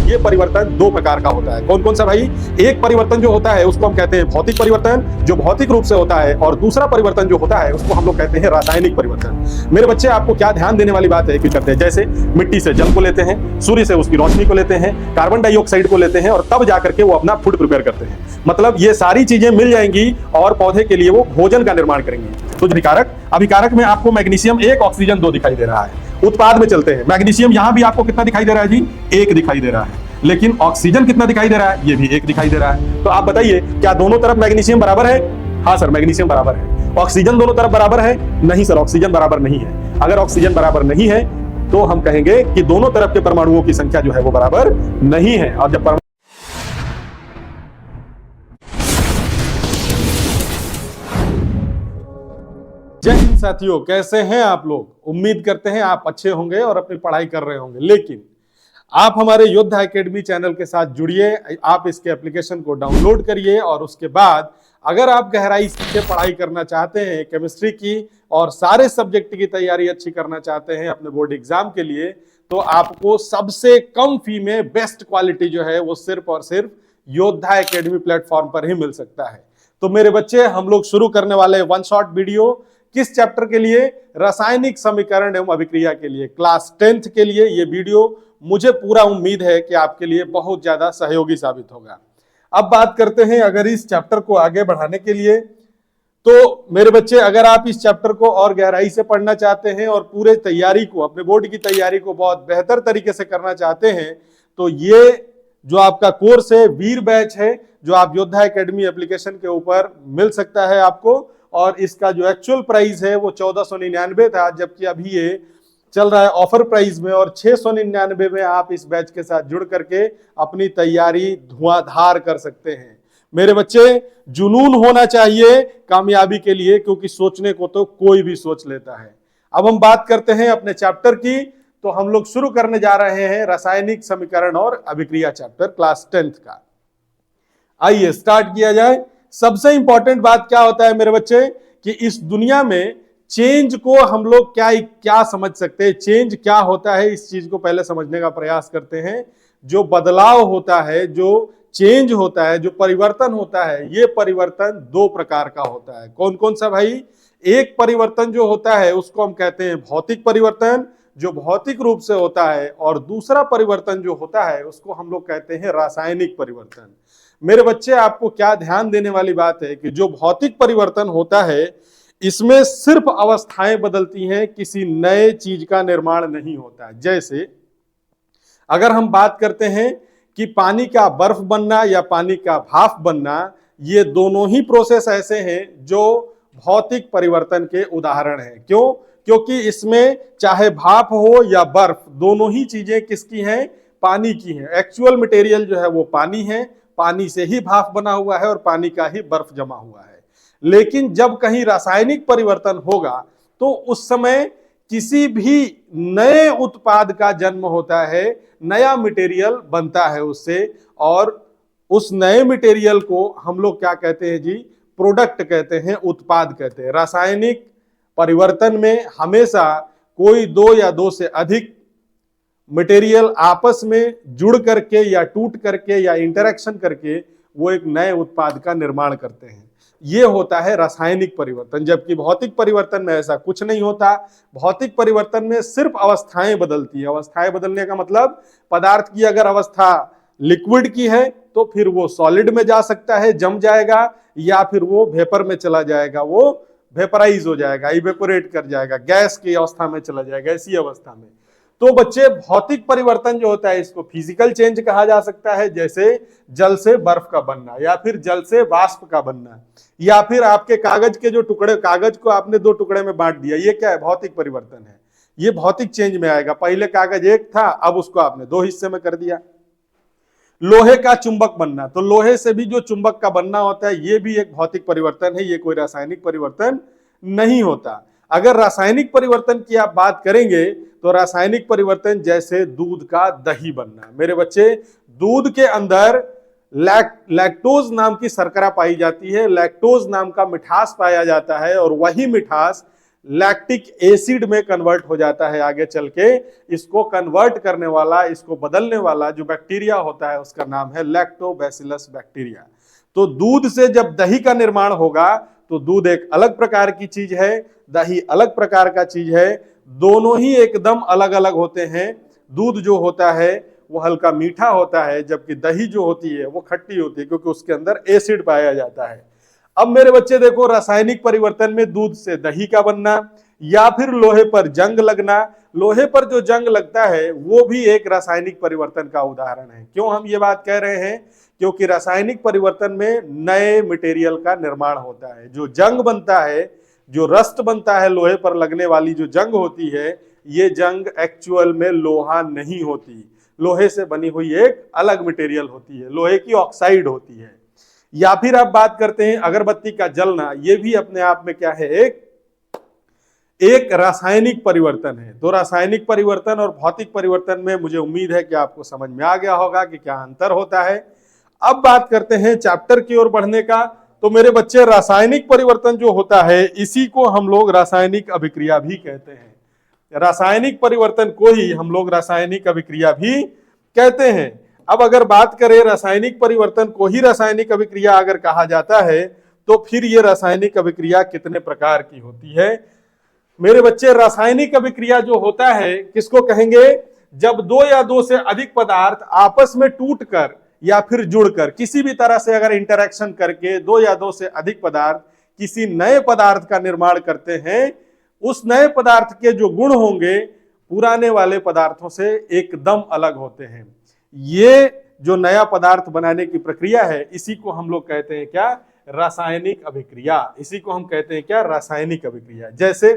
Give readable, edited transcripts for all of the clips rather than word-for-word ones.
ये परिवर्तन दो प्रकार का होता है। कौन कौन सा भाई? एक परिवर्तन जो होता है उसको हम कहते हैं भौतिक परिवर्तन, जो भौतिक रूप से होता है, और दूसरा परिवर्तन जो होता है उसको हम लोग कहते हैं रासायनिक परिवर्तन। मेरे बच्चे, आपको क्या ध्यान देने वाली बात है कि करते हैं, जैसे मिट्टी से जल को लेते हैं, सूर्य से उसकी रोशनी को लेते हैं, कार्बन डाइऑक्साइड को लेते हैं, और तब जाकर के वो अपना फूड प्रिपेयर करते हैं। मतलब ये सारी चीजें मिल जाएंगी और पौधे के लिए वो भोजन का निर्माण करेंगे। तो अभिकारक में आपको मैग्नीशियम 1, ऑक्सीजन 2 दिखाई दे रहा है। उत्पाद में चलते हैं, मैग्नीशियम यहां भी आपको कितना दिखाई दे रहा है जी? 1 दिखाई दे रहा है। लेकिन ऑक्सीजन कितना दिखाई दे रहा है? ये भी 1 दिखाई दे रहा है। तो आप बताइए, क्या दोनों तरफ मैग्नीशियम बराबर है? हाँ सर, मैग्नीशियम बराबर है। ऑक्सीजन दोनों तरफ बराबर है? नहीं सर, ऑक्सीजन बराबर नहीं है। अगर ऑक्सीजन बराबर नहीं है तो हम कहेंगे कि दोनों तरफ के परमाणुओं की संख्या जो है वो बराबर नहीं है। और जब जय हिंद साथियों, कैसे हैं आप लोग? उम्मीद करते हैं आप अच्छे होंगे और अपनी पढ़ाई कर रहे होंगे। लेकिन आप हमारे योद्धा एकेडमी चैनल के साथ जुड़िए, आप इसके एप्लीकेशन को डाउनलोड करिए, और उसके बाद अगर आप गहराई से पढ़ाई करना चाहते हैं, केमिस्ट्री की और सारे सब्जेक्ट की तैयारी अच्छी करना चाहते हैं अपने बोर्ड एग्जाम के लिए, तो आपको सबसे कम फी में बेस्ट क्वालिटी जो है वो सिर्फ और सिर्फ योद्धा एकेडमी प्लेटफॉर्म पर ही मिल सकता है। तो मेरे बच्चे, हम लोग शुरू करने वाले वन शॉट वीडियो किस चैप्टर के लिए? रासायनिक समीकरण एवं अभिक्रिया के लिए, क्लास 10th के लिए। ये वीडियो मुझे पूरा उम्मीद है कि आपके लिए बहुत ज्यादा सहयोगी साबित होगा। अब बात करते हैं अगर इस चैप्टर को आगे बढ़ाने के लिए, तो मेरे बच्चे, अगर आप इस चैप्टर को और गहराई से पढ़ना चाहते हैं और पूरे तैयारी को, अपने बोर्ड की तैयारी को बहुत बेहतर तरीके से करना चाहते हैं, तो ये जो आपका कोर्स है, वीर बैच है, जो आप योद्धा एकेडमी एप्लीकेशन के ऊपर मिल सकता है आपको। और इसका जो एक्चुअल प्राइस है वो 1499 था, जबकि अभी ये चल रहा है ऑफर प्राइस में, और 699 में आप इस बैच के साथ जुड़ करके अपनी तैयारी धुआंधार कर सकते हैं। मेरे बच्चे, जुनून होना चाहिए कामयाबी के लिए, क्योंकि सोचने को तो कोई भी सोच लेता है। अब हम बात करते हैं अपने चैप्टर की। तो हम लोग शुरू करने जा रहे हैं रासायनिक समीकरण और अभिक्रिया चैप्टर, क्लास 10th का। आइए स्टार्ट किया जाए। सबसे इंपॉर्टेंट बात क्या होता है मेरे बच्चे, कि इस दुनिया में चेंज को हम लोग क्या समझ सकते हैं, चेंज क्या होता है, इस चीज को पहले समझने का प्रयास करते हैं। जो बदलाव होता है, जो चेंज होता है, जो परिवर्तन होता है, ये परिवर्तन दो प्रकार का होता है। कौन कौन सा भाई? एक परिवर्तन जो होता है उसको हम कहते हैं भौतिक परिवर्तन, जो भौतिक रूप से होता है, और दूसरा परिवर्तन जो होता है उसको हम लोग कहते हैं रासायनिक परिवर्तन। मेरे बच्चे, आपको क्या ध्यान देने वाली बात है कि जो भौतिक परिवर्तन होता है इसमें सिर्फ अवस्थाएं बदलती हैं, किसी नए चीज का निर्माण नहीं होता है। जैसे अगर हम बात करते हैं कि पानी का बर्फ बनना या पानी का भाप बनना, ये दोनों ही प्रोसेस ऐसे हैं जो भौतिक परिवर्तन के उदाहरण हैं। क्यों? क्योंकि इसमें चाहे भाप हो या बर्फ, दोनों ही चीजें किसकी हैं? पानी की हैं। एक्चुअल मटेरियल जो है वो पानी है, पानी से ही भाप बना हुआ है और पानी का ही बर्फ जमा हुआ है। लेकिन जब कहीं रासायनिक परिवर्तन होगा तो उस समय किसी भी नए उत्पाद का जन्म होता है, नया मटेरियल बनता है उससे, और उस नए मटेरियल को हम लोग क्या कहते हैं जी? प्रोडक्ट कहते हैं, उत्पाद कहते हैं। रासायनिक परिवर्तन में हमेशा कोई दो या दो से अधिक मटेरियल आपस में जुड़ करके या टूट करके या इंटरेक्शन करके वो एक नए उत्पाद का निर्माण करते हैं। ये होता है रासायनिक परिवर्तन। जबकि भौतिक परिवर्तन में ऐसा कुछ नहीं होता। भौतिक परिवर्तन में सिर्फ अवस्थाएं बदलती है। अवस्थाएं बदलने का मतलब, पदार्थ की अगर अवस्था लिक्विड की है तो फिर वो सॉलिड में जा सकता है, जम जाएगा, या फिर वो वेपर में चला जाएगा, वो वेपराइज हो जाएगा, इवेपोरेट कर जाएगा, गैस की अवस्था में चला जाएगा, ऐसी अवस्था में। तो बच्चे, भौतिक परिवर्तन जो होता है इसको फिजिकल चेंज कहा जा सकता है, जैसे जल से बर्फ का बनना, या फिर जल से वाष्प का बनना, या फिर आपके कागज के जो टुकड़े, कागज को आपने 2 टुकड़े में बांट दिया, ये क्या है? भौतिक परिवर्तन है। ये भौतिक चेंज में आएगा। पहले कागज एक था, अब उसको आपने 2 हिस्से में कर दिया। लोहे का चुंबक बनना, तो लोहे से भी जो चुंबक का बनना होता है ये भी एक भौतिक परिवर्तन है, ये कोई रासायनिक परिवर्तन नहीं होता। अगर रासायनिक परिवर्तन की आप बात करेंगे तो रासायनिक परिवर्तन जैसे दूध का दही बनना। मेरे बच्चे, दूध के अंदर लैक्टोज नाम की शर्करा पाई जाती है, लैक्टोज नाम का मिठास पाया जाता है, और वही मिठास लैक्टिक एसिड में कन्वर्ट हो जाता है आगे चल के। इसको कन्वर्ट करने वाला, इसको बदलने वाला जो बैक्टीरिया होता है उसका नाम है लैक्टोबैसिलस बैक्टीरिया। तो दूध से जब दही का निर्माण होगा तो दूध एक अलग प्रकार की चीज है, दही अलग प्रकार का चीज है, दोनों ही एकदम अलग अलग होते हैं। दूध जो होता है वो हल्का मीठा होता है, जबकि दही जो होती है वो खट्टी होती है, क्योंकि उसके अंदर एसिड पाया जाता है। अब मेरे बच्चे देखो, रासायनिक परिवर्तन में दूध से दही का बनना या फिर लोहे पर जंग लगना, लोहे पर जो जंग लगता है वो भी एक रासायनिक परिवर्तन का उदाहरण है। क्यों हम ये बात कह रहे हैं? क्योंकि रासायनिक परिवर्तन में नए मटेरियल का निर्माण होता है। जो जंग बनता है, जो रस्ट बनता है, लोहे पर लगने वाली जो जंग होती है, ये जंग एक्चुअल में लोहा नहीं होती, लोहे से बनी हुई एक अलग मटेरियल होती है, लोहे की ऑक्साइड होती है। या फिर आप बात करते हैं अगरबत्ती का जलना, ये भी अपने आप में क्या है? एक रासायनिक परिवर्तन है। तो रासायनिक परिवर्तन और भौतिक परिवर्तन में मुझे उम्मीद है कि आपको समझ में आ गया होगा कि क्या अंतर होता है। अब बात करते हैं चैप्टर की ओर बढ़ने का। तो मेरे बच्चे, रासायनिक परिवर्तन जो होता है इसी को हम लोग रासायनिक अभिक्रिया भी कहते हैं। रासायनिक परिवर्तन को ही हम लोग रासायनिक अभिक्रिया भी कहते हैं। अब अगर बात करें रासायनिक परिवर्तन को ही रासायनिक अभिक्रिया अगर कहा जाता है तो फिर ये रासायनिक अभिक्रिया कितने प्रकार की होती है? मेरे बच्चे, रासायनिक अभिक्रिया जो होता है किसको कहेंगे? जब दो या दो से अधिक पदार्थ आपस में टूटकर या फिर जुड़कर किसी भी तरह से अगर इंटरेक्शन करके दो या दो से अधिक पदार्थ किसी नए पदार्थ का निर्माण करते हैं, उस नए पदार्थ के जो गुण होंगे पुराने वाले पदार्थों से एकदम अलग होते हैं। ये जो नया पदार्थ बनाने की प्रक्रिया है इसी को हम लोग कहते हैं क्या? रासायनिक अभिक्रिया। इसी को हम कहते हैं क्या? रासायनिक अभिक्रिया। जैसे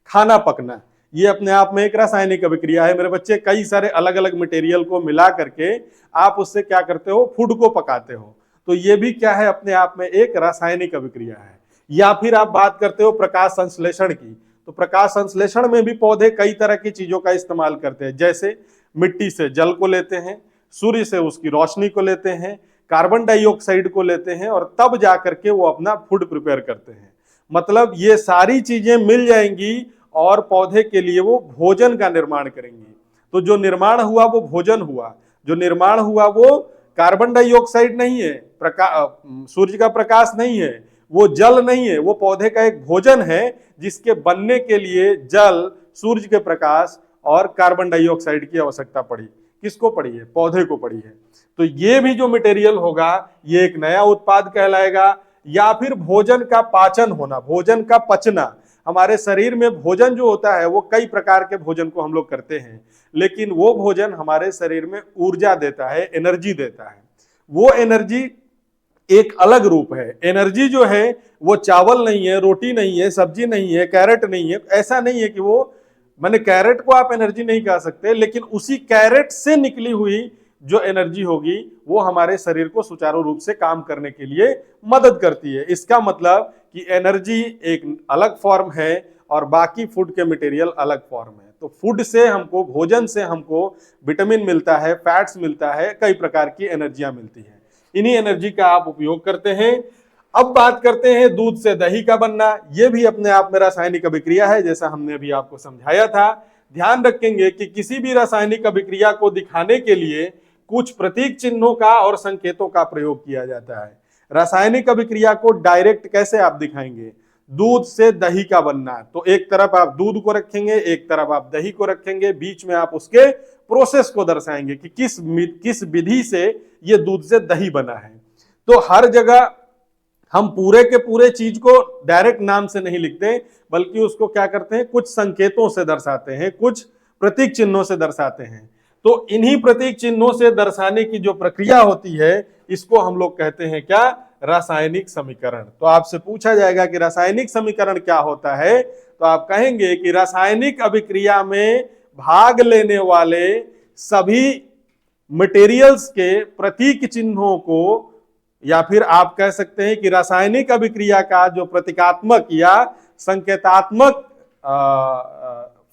खाना पकना, ये अपने आप में एक रासायनिक अभिक्रिया है। मेरे बच्चे, कई सारे अलग अलग मटेरियल को मिला करके आप उससे क्या करते हो? फूड को पकाते हो। तो ये भी क्या है? अपने आप में एक रासायनिक अभिक्रिया है। या फिर आप बात करते हो प्रकाश संश्लेषण की, तो प्रकाश संश्लेषण में भी पौधे कई तरह की चीजों का इस्तेमाल करते हैं। जैसे मिट्टी से जल को लेते हैं, सूर्य से उसकी रोशनी को लेते हैं, कार्बन डाइऑक्साइड को लेते हैं और तब जाकर के वो अपना फूड प्रिपेयर करते हैं। मतलब ये सारी चीजें मिल जाएंगी और पौधे के लिए वो भोजन का निर्माण करेंगी। तो जो निर्माण हुआ वो भोजन हुआ, जो निर्माण हुआ वो कार्बन डाइऑक्साइड नहीं है, सूर्य का प्रकाश नहीं है, वो जल नहीं है, वो पौधे का एक भोजन है जिसके बनने के लिए जल, सूर्य के प्रकाश और कार्बन डाइऑक्साइड की आवश्यकता पड़ी। किसको पड़ी है? पौधे को पड़ी है। तो ये भी जो मटेरियल होगा ये एक नया उत्पाद कहलाएगा। या फिर भोजन का पाचन होना, भोजन का पचना। हमारे शरीर में भोजन जो होता है वो कई प्रकार के भोजन को हम लोग करते हैं, लेकिन वो भोजन हमारे शरीर में ऊर्जा देता है, एनर्जी देता है। वो एनर्जी एक अलग रूप है। एनर्जी जो है वो चावल नहीं है, रोटी नहीं है, सब्जी नहीं है, कैरेट नहीं है। ऐसा नहीं है कि वो, मैंने कैरेट को आप एनर्जी नहीं कह सकते, लेकिन उसी कैरेट से निकली हुई जो एनर्जी होगी वो हमारे शरीर को सुचारू रूप से काम करने के लिए मदद करती है। इसका मतलब कि एनर्जी एक अलग फॉर्म है और बाकी फूड के मटेरियल अलग फॉर्म है। तो फूड से हमको, भोजन से हमको विटामिन मिलता है, फैट्स मिलता है, कई प्रकार की एनर्जियां मिलती है। इन्हीं एनर्जी का आप उपयोग करते हैं। अब बात करते हैं दूध से दही का बनना। यह भी अपने आप में रासायनिक अभिक्रिया है, जैसा हमने अभी आपको समझाया था। ध्यान रखेंगे कि किसी भी रासायनिक अभिक्रिया को दिखाने के लिए कुछ प्रतीक चिन्हों का और संकेतों का प्रयोग किया जाता है। रासायनिक अभिक्रिया को डायरेक्ट कैसे आप दिखाएंगे? दूध से दही का बनना, तो एक तरफ आप दूध को रखेंगे, एक तरफ आप दही को रखेंगे, बीच में आप उसके प्रोसेस को दर्शाएंगे कि किस विधि से ये दूध से दही बना है। तो हर जगह हम पूरे के पूरे चीज को डायरेक्ट नाम से नहीं लिखते, बल्कि उसको क्या करते हैं? कुछ संकेतों से दर्शाते हैं, कुछ प्रतीक चिन्हों से दर्शाते हैं। तो इन्हीं प्रतीक चिन्हों से दर्शाने की जो प्रक्रिया होती है इसको हम लोग कहते हैं क्या? रासायनिक समीकरण। तो आपसे पूछा जाएगा कि रासायनिक समीकरण क्या होता है, तो आप कहेंगे कि रासायनिक अभिक्रिया में भाग लेने वाले सभी मटेरियल्स के प्रतीक चिन्हों को, या फिर आप कह सकते हैं कि रासायनिक अभिक्रिया का जो प्रतीकात्मक या संकेतात्मक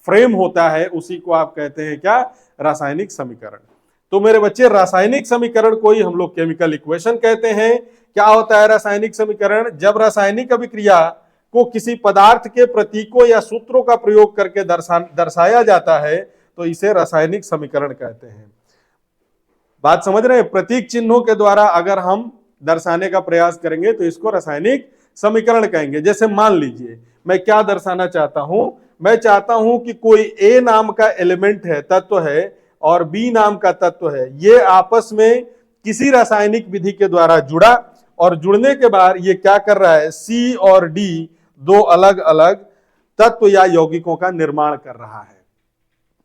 फ्रेम होता है उसी को आप कहते हैं क्या? रासायनिक समीकरण। तो मेरे बच्चे, रासायनिक समीकरण को ही हम लोग केमिकल इक्वेशन कहते हैं। क्या होता है रासायनिक समीकरण? जब रासायनिक अभिक्रिया को किसी पदार्थ के प्रतीकों या सूत्रों का प्रयोग करके दर्शाया जाता है तो इसे रासायनिक समीकरण कहते हैं। बात समझ रहे हैं? प्रतीक चिन्हों के द्वारा अगर हम दर्शाने का प्रयास करेंगे तो इसको रासायनिक समीकरण कहेंगे। जैसे मान लीजिए मैं क्या दर्शाना चाहता हूं, मैं चाहता हूं कि कोई ए नाम का एलिमेंट है, तत्व है, और बी नाम का तत्व है, ये आपस में किसी रासायनिक विधि के द्वारा जुड़ा और जुड़ने के बाद ये क्या कर रहा है, सी और डी दो अलग अलग तत्व या यौगिकों का निर्माण कर रहा है।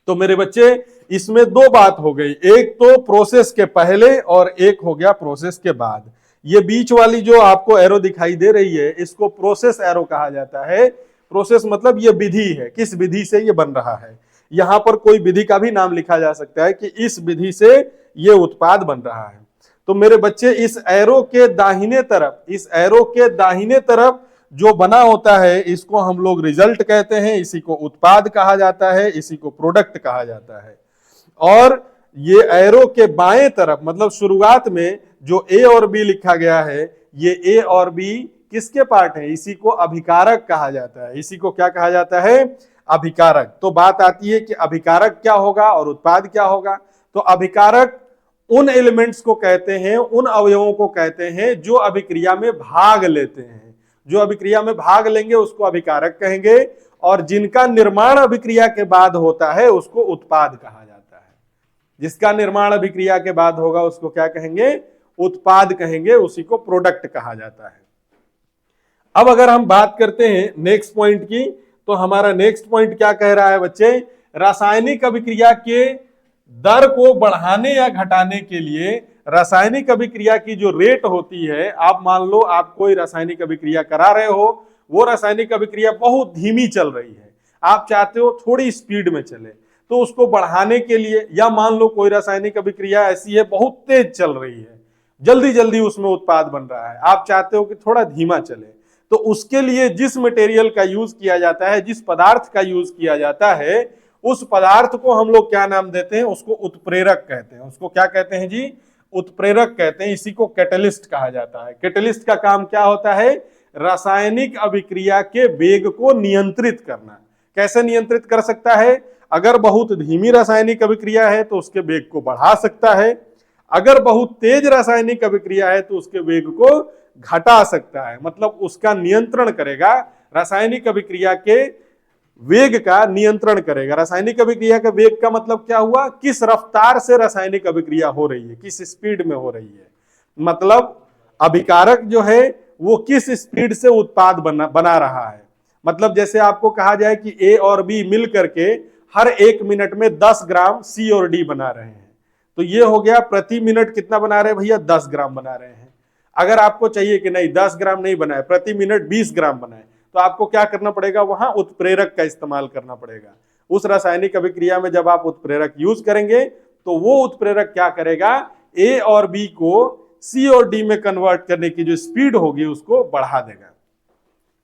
तो मेरे बच्चे इसमें दो बात हो गई, एक तो प्रोसेस के पहले और एक हो गया प्रोसेस के बाद। ये बीच वाली जो आपको एरो दिखाई दे रही है इसको प्रोसेस एरो कहा जाता है। प्रोसेस मतलब ये विधि है, किस विधि से ये बन रहा है। यहां पर कोई विधि का भी नाम लिखा जा सकता है कि इस विधि से ये उत्पाद बन रहा है। तो मेरे बच्चे इस एरो के दाहिने तरफ, इस एरो के दाहिने तरफ जो बना होता है इसको हम लोग रिजल्ट कहते हैं, इसी को उत्पाद कहा जाता है, इसी को प्रोडक्ट कहा जाता है। और ये एरो के बाएं तरफ मतलब शुरुआत में जो ए और बी लिखा गया है, ये ए और बी किसके पार्ट है, इसी को अभिकारक कहा जाता है। इसी को क्या कहा जाता है, अभिकारक। तो बात आती है कि अभिकारक क्या होगा और उत्पाद क्या होगा। तो अभिकारक उन एलिमेंट्स को कहते हैं, उन अवयवों को कहते हैं जो अभिक्रिया में भाग लेते हैं। जो अभिक्रिया में भाग लेंगे उसको अभिकारक कहेंगे, और जिनका निर्माण अभिक्रिया के बाद होता है उसको उत्पाद कहा जाता है। जिसका निर्माण अभिक्रिया के बाद होगा उसको क्या कहेंगे, उत्पाद कहेंगे, उसी को प्रोडक्ट कहा जाता है। अब अगर हम बात करते हैं नेक्स्ट पॉइंट की, तो हमारा नेक्स्ट पॉइंट क्या कह रहा है बच्चे, रासायनिक अभिक्रिया के दर को बढ़ाने या घटाने के लिए रासायनिक अभिक्रिया की जो रेट होती है, आप मान लो आप कोई रासायनिक अभिक्रिया करा रहे हो, वो रासायनिक अभिक्रिया बहुत धीमी चल रही है, आप चाहते हो थोड़ी स्पीड में चले, तो उसको बढ़ाने के लिए, या मान लो कोई रासायनिक अभिक्रिया ऐसी है बहुत तेज चल रही है, जल्दी जल्दी उसमें उत्पाद बन रहा है, आप चाहते हो कि थोड़ा धीमा चले, तो उसके लिए जिस मटेरियल का यूज किया जाता है, जिस पदार्थ का यूज किया जाता है, उस पदार्थ को हम लोग क्या नाम देते हैं, उसको उत्प्रेरक कहते हैं। उसको क्या कहते हैं जी, उत्प्रेरक कहते हैं। इसी को कैटलिस्ट कहा जाता है। कैटलिस्ट का काम क्या होता है, रासायनिक अभिक्रिया के वेग को नियंत्रित करना। कैसे नियंत्रित कर सकता है, अगर बहुत धीमी रासायनिक अभिक्रिया है तो उसके वेग को बढ़ा सकता है, अगर बहुत तेज रासायनिक अभिक्रिया है तो उसके वेग को घटा सकता है, मतलब उसका नियंत्रण करेगा, रासायनिक अभिक्रिया के वेग का नियंत्रण करेगा। रासायनिक अभिक्रिया का वेग का मतलब क्या हुआ, किस रफ्तार से रासायनिक अभिक्रिया हो रही है, किस स्पीड में हो रही है, मतलब अभिकारक जो है वो किस स्पीड से उत्पाद बना रहा है। मतलब जैसे आपको कहा जाए कि ए और बी मिल करके हर 1 मिनट में 10 ग्राम सी और डी बना रहे हैं, तो ये हो गया प्रति मिनट कितना बना रहे हैं भैया, 10 ग्राम बना रहे हैं। अगर आपको चाहिए कि नहीं 10 ग्राम नहीं बनाए, प्रति मिनट 20 ग्राम बनाए, तो आपको क्या करना पड़ेगा, वहां उत्प्रेरक का इस्तेमाल करना पड़ेगा। उस रासायनिक अभिक्रिया में जब आप उत्प्रेरक यूज करेंगे तो वो उत्प्रेरक क्या करेगा, ए और बी को सी और डी में कन्वर्ट करने की जो स्पीड होगी उसको बढ़ा देगा।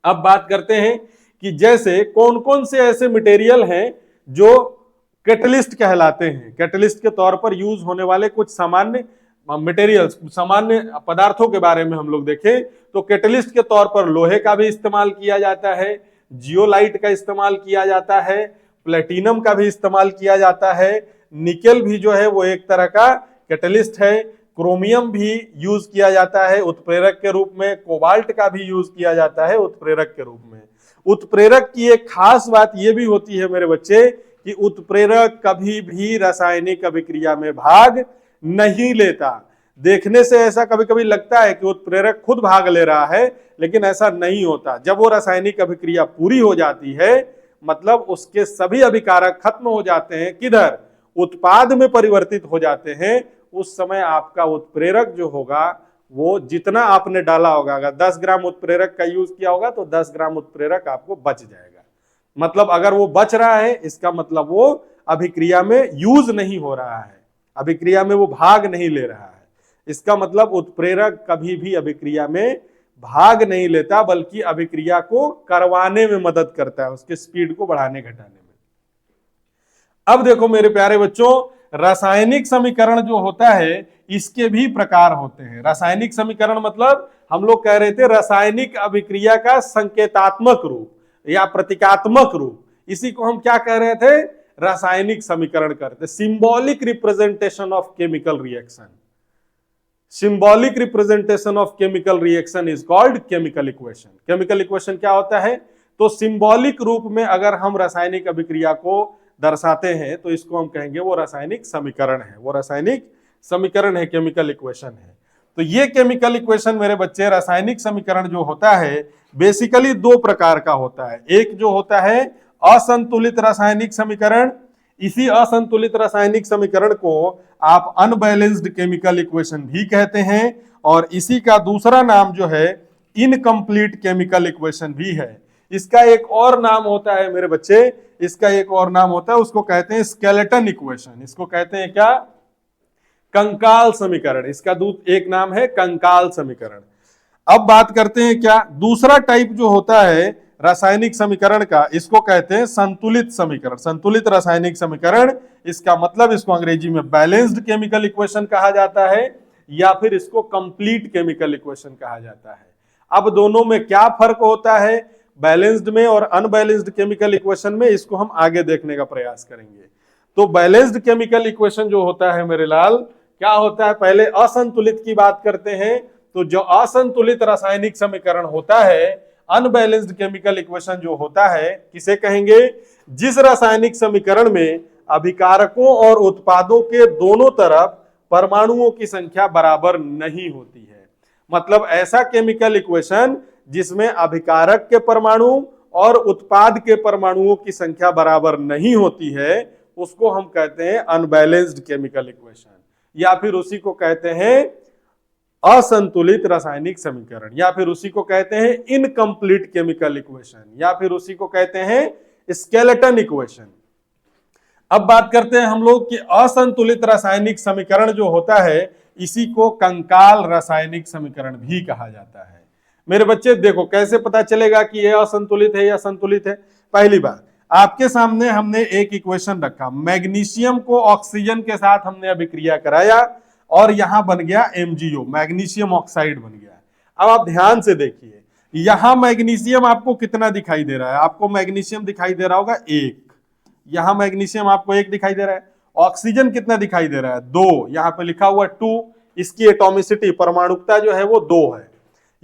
अब बात करते हैं कि जैसे कौन कौन से ऐसे मटेरियल हैं जो कैटलिस्ट कहलाते हैं। कैटलिस्ट के तौर पर यूज होने वाले कुछ सामान्य मटेरियल्स, सामान्य पदार्थों के बारे में हम लोग देखें तो कैटलिस्ट के तौर पर लोहे का भी इस्तेमाल किया जाता है, जियोलाइट का इस्तेमाल किया जाता है, प्लेटिनम का भी इस्तेमाल किया जाता है, निकेल भी जो है वो एक तरह का कैटलिस्ट है, क्रोमियम भी यूज किया जाता है उत्प्रेरक के रूप में, कोबाल्ट का भी यूज किया जाता है उत्प्रेरक के रूप में। उत्प्रेरक की एक खास बात यह भी होती है मेरे बच्चे कि उत्प्रेरक कभी भी रासायनिक अभिक्रिया में भाग नहीं लेता। देखने से ऐसा कभी कभी लगता है कि उत्प्रेरक खुद भाग ले रहा है, लेकिन ऐसा नहीं होता। जब वो रासायनिक अभिक्रिया पूरी हो जाती है, मतलब उसके सभी अभिकारक खत्म हो जाते हैं, किधर, उत्पाद में परिवर्तित हो जाते हैं, उस समय आपका उत्प्रेरक जो होगा वो जितना आपने डाला होगा, अगर 10 ग्राम उत्प्रेरक का यूज किया होगा तो 10 ग्राम उत्प्रेरक आपको बच जाएगा। मतलब अगर वो बच रहा है इसका मतलब वो अभिक्रिया में यूज नहीं हो रहा है, अभिक्रिया में वो भाग नहीं ले रहा है। इसका मतलब उत्प्रेरक कभी भी अभिक्रिया में भाग नहीं लेता, बल्कि अभिक्रिया को करवाने में मदद करता है, उसके स्पीड को बढ़ाने घटाने में। अब देखो मेरे प्यारे बच्चों, रासायनिक समीकरण जो होता है इसके भी प्रकार होते हैं। रासायनिक समीकरण मतलब हम लोग कह रहे थे रासायनिक अभिक्रिया का संकेतात्मक रूप या प्रतीकात्मक रूप, इसी को हम क्या कह रहे थे, रासायनिक समीकरण करते, symbolic representation of chemical reaction. Symbolic representation of chemical reaction is called chemical equation. Chemical equation क्या होता है, तो सिंबॉलिक रूप में अगर हम रासायनिक अभिक्रिया को दर्शाते हैं तो इसको हम कहेंगे वो रासायनिक समीकरण है, वो रासायनिक समीकरण है, केमिकल इक्वेशन है। तो ये केमिकल इक्वेशन मेरे बच्चे, रासायनिक समीकरण जो होता है बेसिकली दो प्रकार का होता है। एक जो होता है असंतुलित रासायनिक समीकरण, इसी असंतुलित रासायनिक समीकरण को आप अनबैलेंस्ड केमिकल इक्वेशन भी कहते हैं, और इसी का दूसरा नाम जो है इनकम्प्लीट केमिकल इक्वेशन भी है। इसका एक और नाम होता है मेरे बच्चे, इसका एक और नाम होता है, उसको कहते हैं स्केलेटन इक्वेशन। इसको कहते हैं क्या, कंकाल समीकरण। इसका एक नाम है कंकाल समीकरण। अब बात करते हैं क्या, दूसरा टाइप जो होता है रासायनिक समीकरण का, इसको कहते हैं संतुलित समीकरण, संतुलित रासायनिक समीकरण। इसका मतलब इसको अंग्रेजी में बैलेंस्ड केमिकल इक्वेशन कहा जाता है, या फिर इसको कंप्लीट केमिकल इक्वेशन कहा जाता है। अब दोनों में क्या फर्क होता है, बैलेंस्ड में और अनबैलेंस्ड केमिकल इक्वेशन में, इसको हम आगे देखने का प्रयास करेंगे। तो बैलेंस्ड केमिकल इक्वेशन जो होता है मेरे लाल, क्या होता है, पहले असंतुलित की बात करते हैं। तो जो असंतुलित रासायनिक समीकरण होता है, अनबैलेंस्ड केमिकल इक्वेशन जो होता है, किसे कहेंगे, जिस रासायनिक समीकरण में अभिकारकों और उत्पादों के दोनों तरफ परमाणुओं की संख्या बराबर नहीं होती है। मतलब ऐसा केमिकल इक्वेशन जिसमें अभिकारक के परमाणु और उत्पाद के परमाणुओं की संख्या बराबर नहीं होती है, उसको हम कहते हैं अनबैलेंस्ड केमिकल इक्वेशन, या फिर उसी को कहते हैं असंतुलित रासायनिक समीकरण, या फिर उसी को कहते हैं इनकम्प्लीट केमिकल इक्वेशन, या फिर उसी को कहते हैं स्केलेटन इक्वेशन। अब बात करते हैं हम लोग कि असंतुलित रासायनिक समीकरण जो होता है, इसी को कंकाल रासायनिक समीकरण भी कहा जाता है। मेरे बच्चे देखो कैसे पता चलेगा कि यह असंतुलित है या संतुलित है। पहली बात, आपके सामने हमने एक इक्वेशन रखा, मैग्नीशियम को ऑक्सीजन के साथ हमने अभिक्रिया कराया और यहां बन गया MgO, मैग्नीशियम ऑक्साइड बन गया। अब आप ध्यान से देखिए, यहां मैग्नीशियम आपको कितना दिखाई दे रहा है, आपको मैग्नीशियम दिखाई दे रहा होगा 1, यहां मैग्नीशियम आपको 1 दिखाई दे रहा है। ऑक्सीजन कितना दिखाई दे रहा है, 2, यहां पे लिखा हुआ 2, इसकी एटॉमिसिटी परमाणुकता जो है वो 2 है।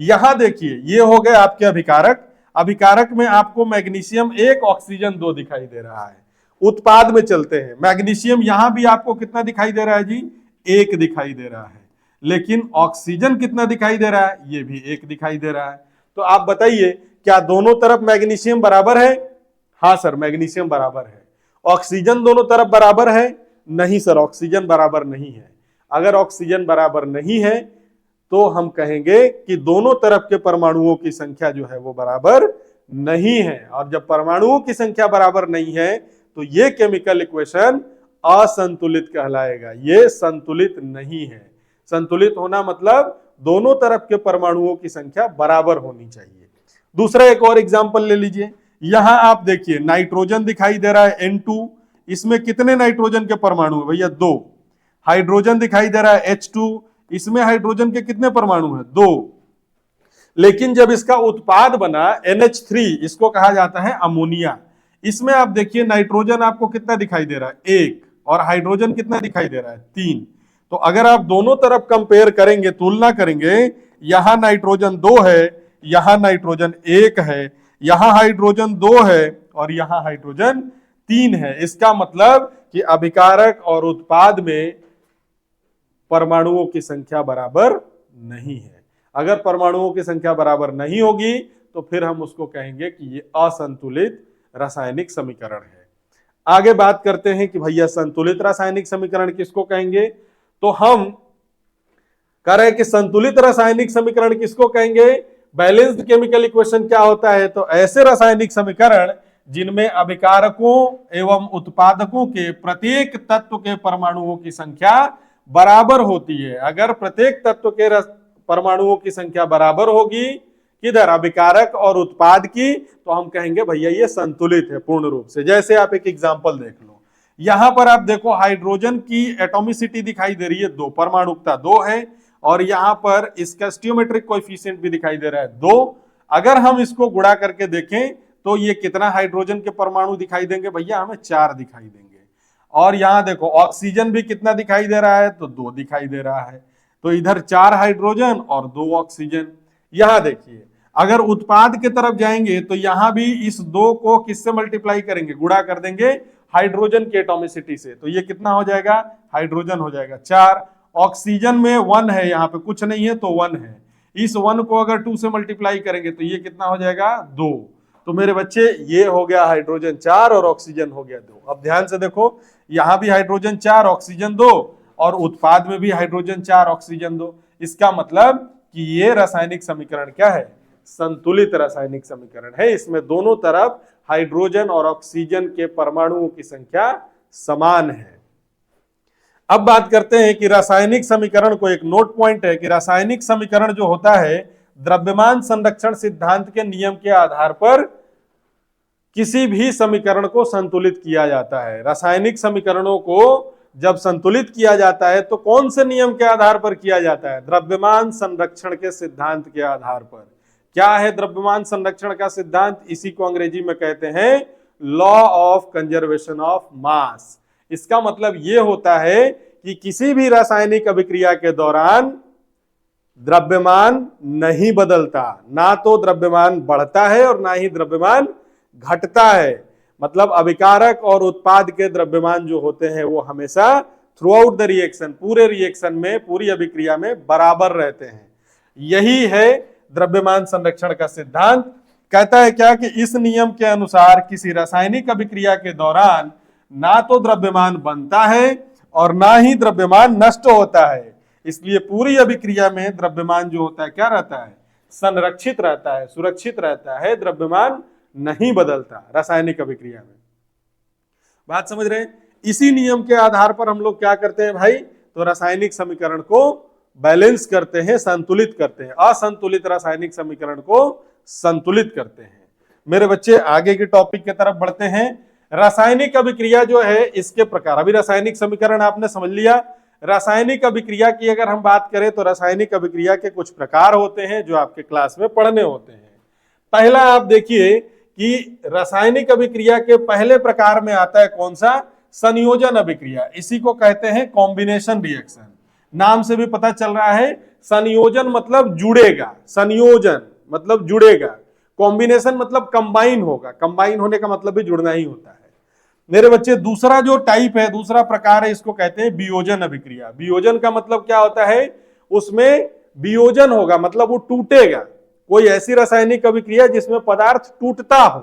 यहां देखिए ये हो गए आपके अभिकारक, अभिकारक में आपको मैग्नीशियम 1, ऑक्सीजन 2 दिखाई दे रहा है। उत्पाद में चलते हैं, मैग्नीशियम यहां भी आपको कितना दिखाई दे रहा है जी, 1 दिखाई दे रहा है, लेकिन ऑक्सीजन कितना दिखाई दे रहा है, ये भी 1 दिखाई दे रहा है। तो आप बताइए क्या दोनों तरफ मैग्नीशियम बराबर है, हाँ सर मैग्नीशियम बराबर है। ऑक्सीजन दोनों तरफ बराबर है, नहीं सर ऑक्सीजन बराबर नहीं है। अगर ऑक्सीजन बराबर नहीं है तो हम कहेंगे कि दोनों तरफ के परमाणुओं की संख्या जो है वो बराबर नहीं है, और जब परमाणुओं की संख्या बराबर नहीं है तो ये केमिकल इक्वेशन असंतुलित कहलाएगा, ये संतुलित नहीं है। संतुलित होना मतलब दोनों तरफ के परमाणुओं की संख्या बराबर होनी चाहिए। दूसरा एक और एग्जांपल ले लीजिए, यहां आप देखिए नाइट्रोजन दिखाई दे रहा है N2, इसमें कितने नाइट्रोजन के परमाणु है भैया, 2। हाइड्रोजन दिखाई दे रहा है H2, इसमें हाइड्रोजन के कितने परमाणु हैं, 2। लेकिन जब इसका उत्पाद बना NH3, इसको कहा जाता है अमोनिया, इसमें आप देखिए नाइट्रोजन आपको कितना दिखाई दे रहा है, 1, और हाइड्रोजन कितना दिखाई दे रहा है, 3। तो अगर आप दोनों तरफ कंपेयर करेंगे, तुलना करेंगे, यहां नाइट्रोजन 2 है, यहां नाइट्रोजन 1 है, यहां हाइड्रोजन 2 है, और यहां हाइड्रोजन 3 है। इसका मतलब कि अभिकारक और उत्पाद में परमाणुओं की संख्या बराबर नहीं है। अगर परमाणुओं की संख्या बराबर नहीं होगी तो फिर हम उसको कहेंगे कि ये असंतुलित रासायनिक समीकरण है। आगे बात करते हैं कि भैया संतुलित रासायनिक समीकरण किसको कहेंगे, तो हम कह रहे हैं कि संतुलित रासायनिक समीकरण किसको कहेंगे, बैलेंस्ड केमिकल इक्वेशन क्या होता है, तो ऐसे रासायनिक समीकरण जिनमें अभिकारकों एवं उत्पादकों के प्रत्येक तत्व के परमाणुओं की संख्या बराबर होती है। अगर प्रत्येक तत्व के परमाणुओं की संख्या बराबर होगी किधर, अभिकारक और उत्पाद की, तो हम कहेंगे भैया ये संतुलित है पूर्ण रूप से। जैसे आप एक एग्जांपल देख लो, यहां पर आप देखो हाइड्रोजन की एटॉमिसिटी दिखाई दे रही है 2, परमाणुकता 2 है, और यहां पर इसका स्टियोमेट्रिक कोएफिशिएंट भी दिखाई दे रहा है 2। अगर हम इसको गुणा करके देखें तो ये कितना हाइड्रोजन के परमाणु दिखाई देंगे भैया, हमें 4 दिखाई देंगे। और यहां देखो ऑक्सीजन भी कितना दिखाई दे रहा है, तो 2 दिखाई दे रहा है। तो इधर 4 हाइड्रोजन और 2 ऑक्सीजन। यहां देखिए अगर उत्पाद की तरफ जाएंगे तो यहां भी इस 2 को किससे मल्टीप्लाई करेंगे, गुणा कर देंगे हाइड्रोजन की एटॉमिसिटी से, तो ये कितना हो जाएगा, हाइड्रोजन हो जाएगा 4। ऑक्सीजन में 1 है, यहां पे कुछ नहीं है तो 1 है। इस 1 को अगर 2 से मल्टीप्लाई करेंगे तो ये कितना हो जाएगा 2। तो मेरे बच्चे ये हो गया हाइड्रोजन 4 और ऑक्सीजन हो गया 2। अब ध्यान से देखो यहां भी हाइड्रोजन 4 ऑक्सीजन 2, और उत्पाद में भी हाइड्रोजन 4 ऑक्सीजन 2। इसका मतलब कि ये रासायनिक समीकरण क्या है, संतुलित रासायनिक समीकरण है। इसमें दोनों तरफ हाइड्रोजन और ऑक्सीजन के परमाणुओं की संख्या समान है। अब बात करते हैं कि रासायनिक समीकरण को, एक नोट पॉइंट है कि रासायनिक समीकरण जो होता है द्रव्यमान संरक्षण सिद्धांत के नियम के आधार पर किसी भी समीकरण को संतुलित किया जाता है। रासायनिक समीकरणों को जब संतुलित किया जाता है तो कौन से नियम के आधार पर किया जाता है, द्रव्यमान संरक्षण के सिद्धांत के आधार पर। क्या है द्रव्यमान संरक्षण का सिद्धांत, इसी को अंग्रेजी में कहते हैं law of conservation of mass. इसका मतलब यह होता है कि किसी भी रासायनिक अभिक्रिया के दौरान द्रव्यमान नहीं बदलता, ना तो द्रव्यमान बढ़ता है और ना ही द्रव्यमान घटता है। मतलब अभिकारक और उत्पाद के द्रव्यमान जो होते हैं वो हमेशा थ्रू आउट द रिएक्शन, पूरे रिएक्शन में, पूरी अभिक्रिया में बराबर रहते हैं। यही है द्रव्यमान संरक्षण का सिद्धांत। कहता है क्या कि इस नियम के अनुसार किसी रासायनिक अभिक्रिया के दौरान ना तो द्रव्यमान बनता है और ना ही द्रव्यमान नष्ट होता है। इसलिए पूरी अभिक्रिया में द्रव्यमान जो होता है क्या रहता है, संरक्षित रहता है, सुरक्षित रहता है, द्रव्यमान नहीं बदलता रासायनिक अभिक्रिया में। बात समझ रहे हैं? इसी नियम के आधार पर हम लोग क्या करते हैं भाई, तो रासायनिक समीकरण को बैलेंस करते हैं, संतुलित करते हैं, असंतुलित रासायनिक समीकरण को संतुलित करते हैं। मेरे बच्चे आगे के टॉपिक की तरफ बढ़ते हैं। रासायनिक अभिक्रिया जो है इसके प्रकार, अभी रासायनिक समीकरण आपने समझ लिया। रासायनिक अभिक्रिया की अगर हम बात करें तो रासायनिक अभिक्रिया के कुछ प्रकार होते हैं जो आपके क्लास में पढ़ने होते हैं। पहला आप देखिए कि रासायनिक अभिक्रिया के पहले प्रकार में आता है कौन सा, संयोजन अभिक्रिया। इसी को कहते हैं कॉम्बिनेशन रिएक्शन। नाम से भी पता चल रहा है, संयोजन मतलब जुड़ेगा, संयोजन मतलब जुड़ेगा, कॉम्बिनेशन मतलब कंबाइन होगा। कंबाइन होने का मतलब भी जुड़ना ही होता है। मेरे बच्चे दूसरा जो टाइप है, दूसरा प्रकार है, इसको कहते हैं वियोजन अभिक्रिया। वियोजन का मतलब क्या होता है, उसमें वियोजन होगा मतलब वो टूटेगा। कोई ऐसी रासायनिक अभिक्रिया जिसमें पदार्थ टूटता हो,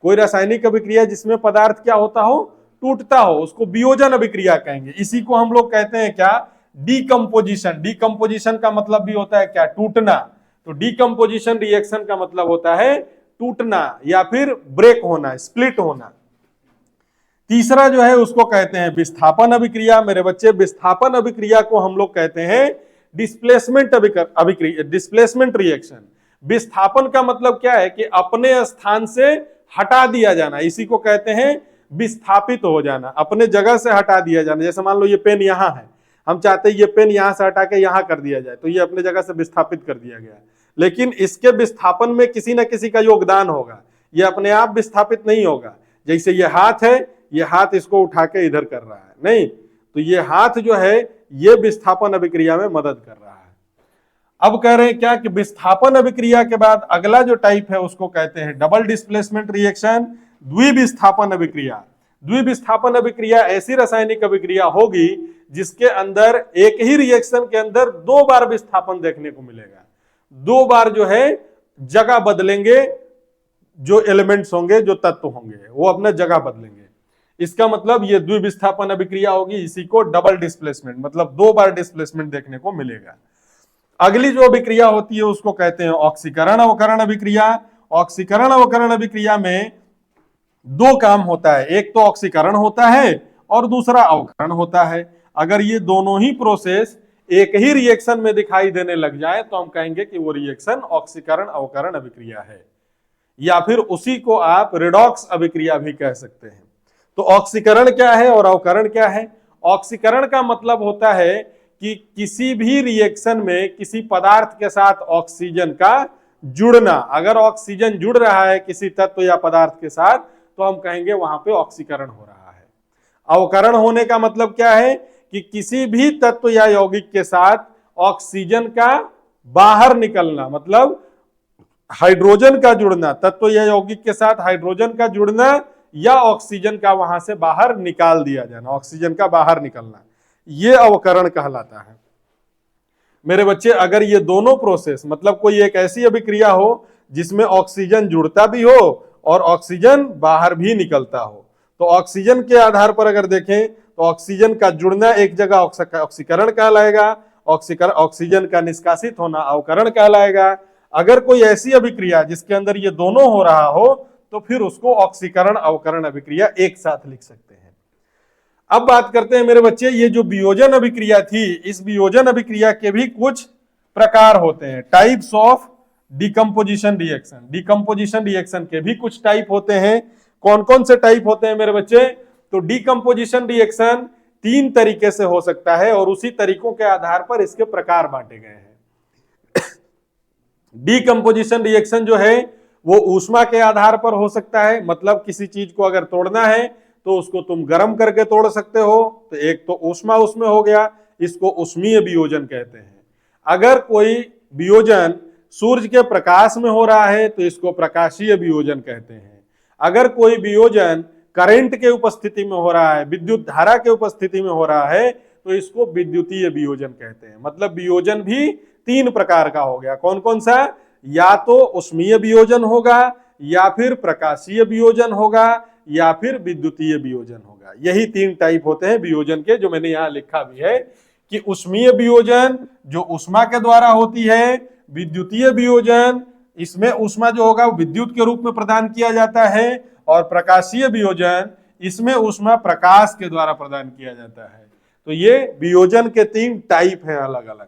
कोई रासायनिक अभिक्रिया जिसमें पदार्थ क्या होता हो, टूटता हो, उसको वियोजन अभिक्रिया कहेंगे। इसी को हम लोग कहते हैं क्या, डीकंपोजिशन। डीकंपोजिशन का मतलब भी होता है क्या, टूटना। तो डीकंपोजिशन रिएक्शन का मतलब होता है टूटना या फिर ब्रेक होना, स्प्लिट होना। तीसरा जो है उसको कहते हैं विस्थापन अभिक्रिया। मेरे बच्चे विस्थापन अभिक्रिया को हम लोग कहते हैं डिस्प्लेसमेंट अभिक्रिया, डिस्प्लेसमेंट रिएक्शन। विस्थापन का मतलब क्या है कि अपने स्थान से हटा दिया जाना, इसी को कहते हैं विस्थापित हो जाना, अपने जगह से हटा दिया जाना। जैसे मान लो ये पेन यहां है, हम चाहते हैं ये पेन यहां से हटा के यहां कर दिया जाए, तो ये अपने जगह से विस्थापित कर दिया गया। लेकिन इसके विस्थापन में किसी ना किसी का योगदान होगा, ये अपने आप विस्थापित नहीं होगा। जैसे ये हाथ है, ये हाथ इसको उठा के इधर कर रहा है, नहीं, तो ये हाथ जो है ये विस्थापन अभिक्रिया में मदद कर रहा है। अब कह रहे हैं क्या कि विस्थापन अभिक्रिया के बाद अगला जो टाइप है उसको कहते हैं डबल डिस्प्लेसमेंट रिएक्शन, द्विविस्थापन अभिक्रिया। द्विविस्थापन अभिक्रिया ऐसी रासायनिक अभिक्रिया होगी जिसके अंदर एक ही रिएक्शन के अंदर 2 बार विस्थापन देखने को मिलेगा। 2 बार जो है जगह बदलेंगे, जो एलिमेंट्स होंगे, जो तत्व होंगे, वो अपना जगह बदलेंगे। इसका मतलब ये द्विविस्थापन अभिक्रिया होगी। इसी को डबल डिस्प्लेसमेंट मतलब 2 बार डिस्प्लेसमेंट देखने को मिलेगा। अगली जो अभिक्रिया होती है उसको कहते हैं ऑक्सीकरण अवकरण अभिक्रिया। ऑक्सीकरण अवकरण अभिक्रिया में 2 काम होता है, एक तो ऑक्सीकरण होता है और दूसरा अवकरण होता है। अगर ये दोनों ही प्रोसेस एक ही रिएक्शन में दिखाई देने लग जाए तो हम कहेंगे कि वो रिएक्शन ऑक्सीकरण अवकरण अभिक्रिया है, या फिर उसी को आप रिडॉक्स अभिक्रिया भी कह सकते हैं। तो ऑक्सीकरण क्या है और अवकरण क्या है? ऑक्सीकरण का मतलब होता है कि किसी भी रिएक्शन में किसी पदार्थ के साथ ऑक्सीजन का जुड़ना। अगर ऑक्सीजन जुड़ रहा है किसी तत्व या पदार्थ के साथ तो हम कहेंगे वहां पे ऑक्सीकरण हो रहा है। अवकरण होने का मतलब क्या है कि किसी भी तत्व या यौगिक के साथ ऑक्सीजन का बाहर निकलना, मतलब हाइड्रोजन का जुड़ना, तत्व या यौगिक के साथ हाइड्रोजन का जुड़ना या ऑक्सीजन का वहां से बाहर निकाल दिया जाना, ऑक्सीजन का बाहर निकलना, यह अवकरण कहलाता है। मेरे बच्चे, अगर ये दोनों प्रोसेस, मतलब कोई एक ऐसी अभिक्रिया हो जिसमें ऑक्सीजन जुड़ता भी हो और ऑक्सीजन बाहर भी निकलता हो, तो ऑक्सीजन के आधार पर अगर देखें तो ऑक्सीजन का जुड़ना एक जगह ऑक्सीकरण कहलाएगा, ऑक्सीजन का निष्कासित होना अवकरण कहलाएगा। अगर कोई ऐसी अभिक्रिया जिसके अंदर ये दोनों हो रहा हो तो फिर उसको ऑक्सीकरण अवकरण अभिक्रिया एक साथ लिख सकते हैं। अब बात करते हैं मेरे बच्चे, ये जो वियोजन अभिक्रिया थी, इस वियोजन अभिक्रिया के भी कुछ प्रकार होते हैं, types of decomposition reaction. Decomposition reaction के भी कुछ टाइप होते हैं। कौन कौन से टाइप होते हैं मेरे बच्चे? तो डिकम्पोजिशन रिएक्शन 3 तरीके से हो सकता है और उसी तरीकों के आधार पर इसके प्रकार बांटे गए हैं। डिकम्पोजिशन रिएक्शन जो है वो ऊष्मा के आधार पर हो सकता है, मतलब किसी चीज को अगर तोड़ना है तो उसको तुम गर्म करके तोड़ सकते हो, तो एक तो ऊष्मा उसमें हो गया, इसको ऊष्मीय वियोजन कहते हैं। अगर कोई वियोजन सूर्य के प्रकाश में हो रहा है तो इसको प्रकाशीय वियोजन कहते हैं। अगर कोई वियोजन करंट के उपस्थिति में हो रहा है, विद्युत धारा के उपस्थिति में हो रहा है, तो इसको विद्युतीय वियोजन कहते हैं। मतलब वियोजन भी 3 प्रकार का हो गया। कौन कौन सा? या तो ऊष्मीय वियोजन होगा, या फिर प्रकाशीय वियोजन होगा, या फिर विद्युतीय वियोजन होगा। यही 3 टाइप होते हैं वियोजन के, जो मैंने यहां लिखा भी है कि ऊष्मीय वियोजन जो ऊष्मा के द्वारा होती है, विद्युतीय वियोजन इसमें ऊष्मा जो होगा विद्युत के रूप में प्रदान किया जाता है, और प्रकाशीय वियोजन इसमें ऊष्मा प्रकाश के द्वारा प्रदान किया जाता है। तो ये वियोजन के 3 टाइप हैं अलग अलग।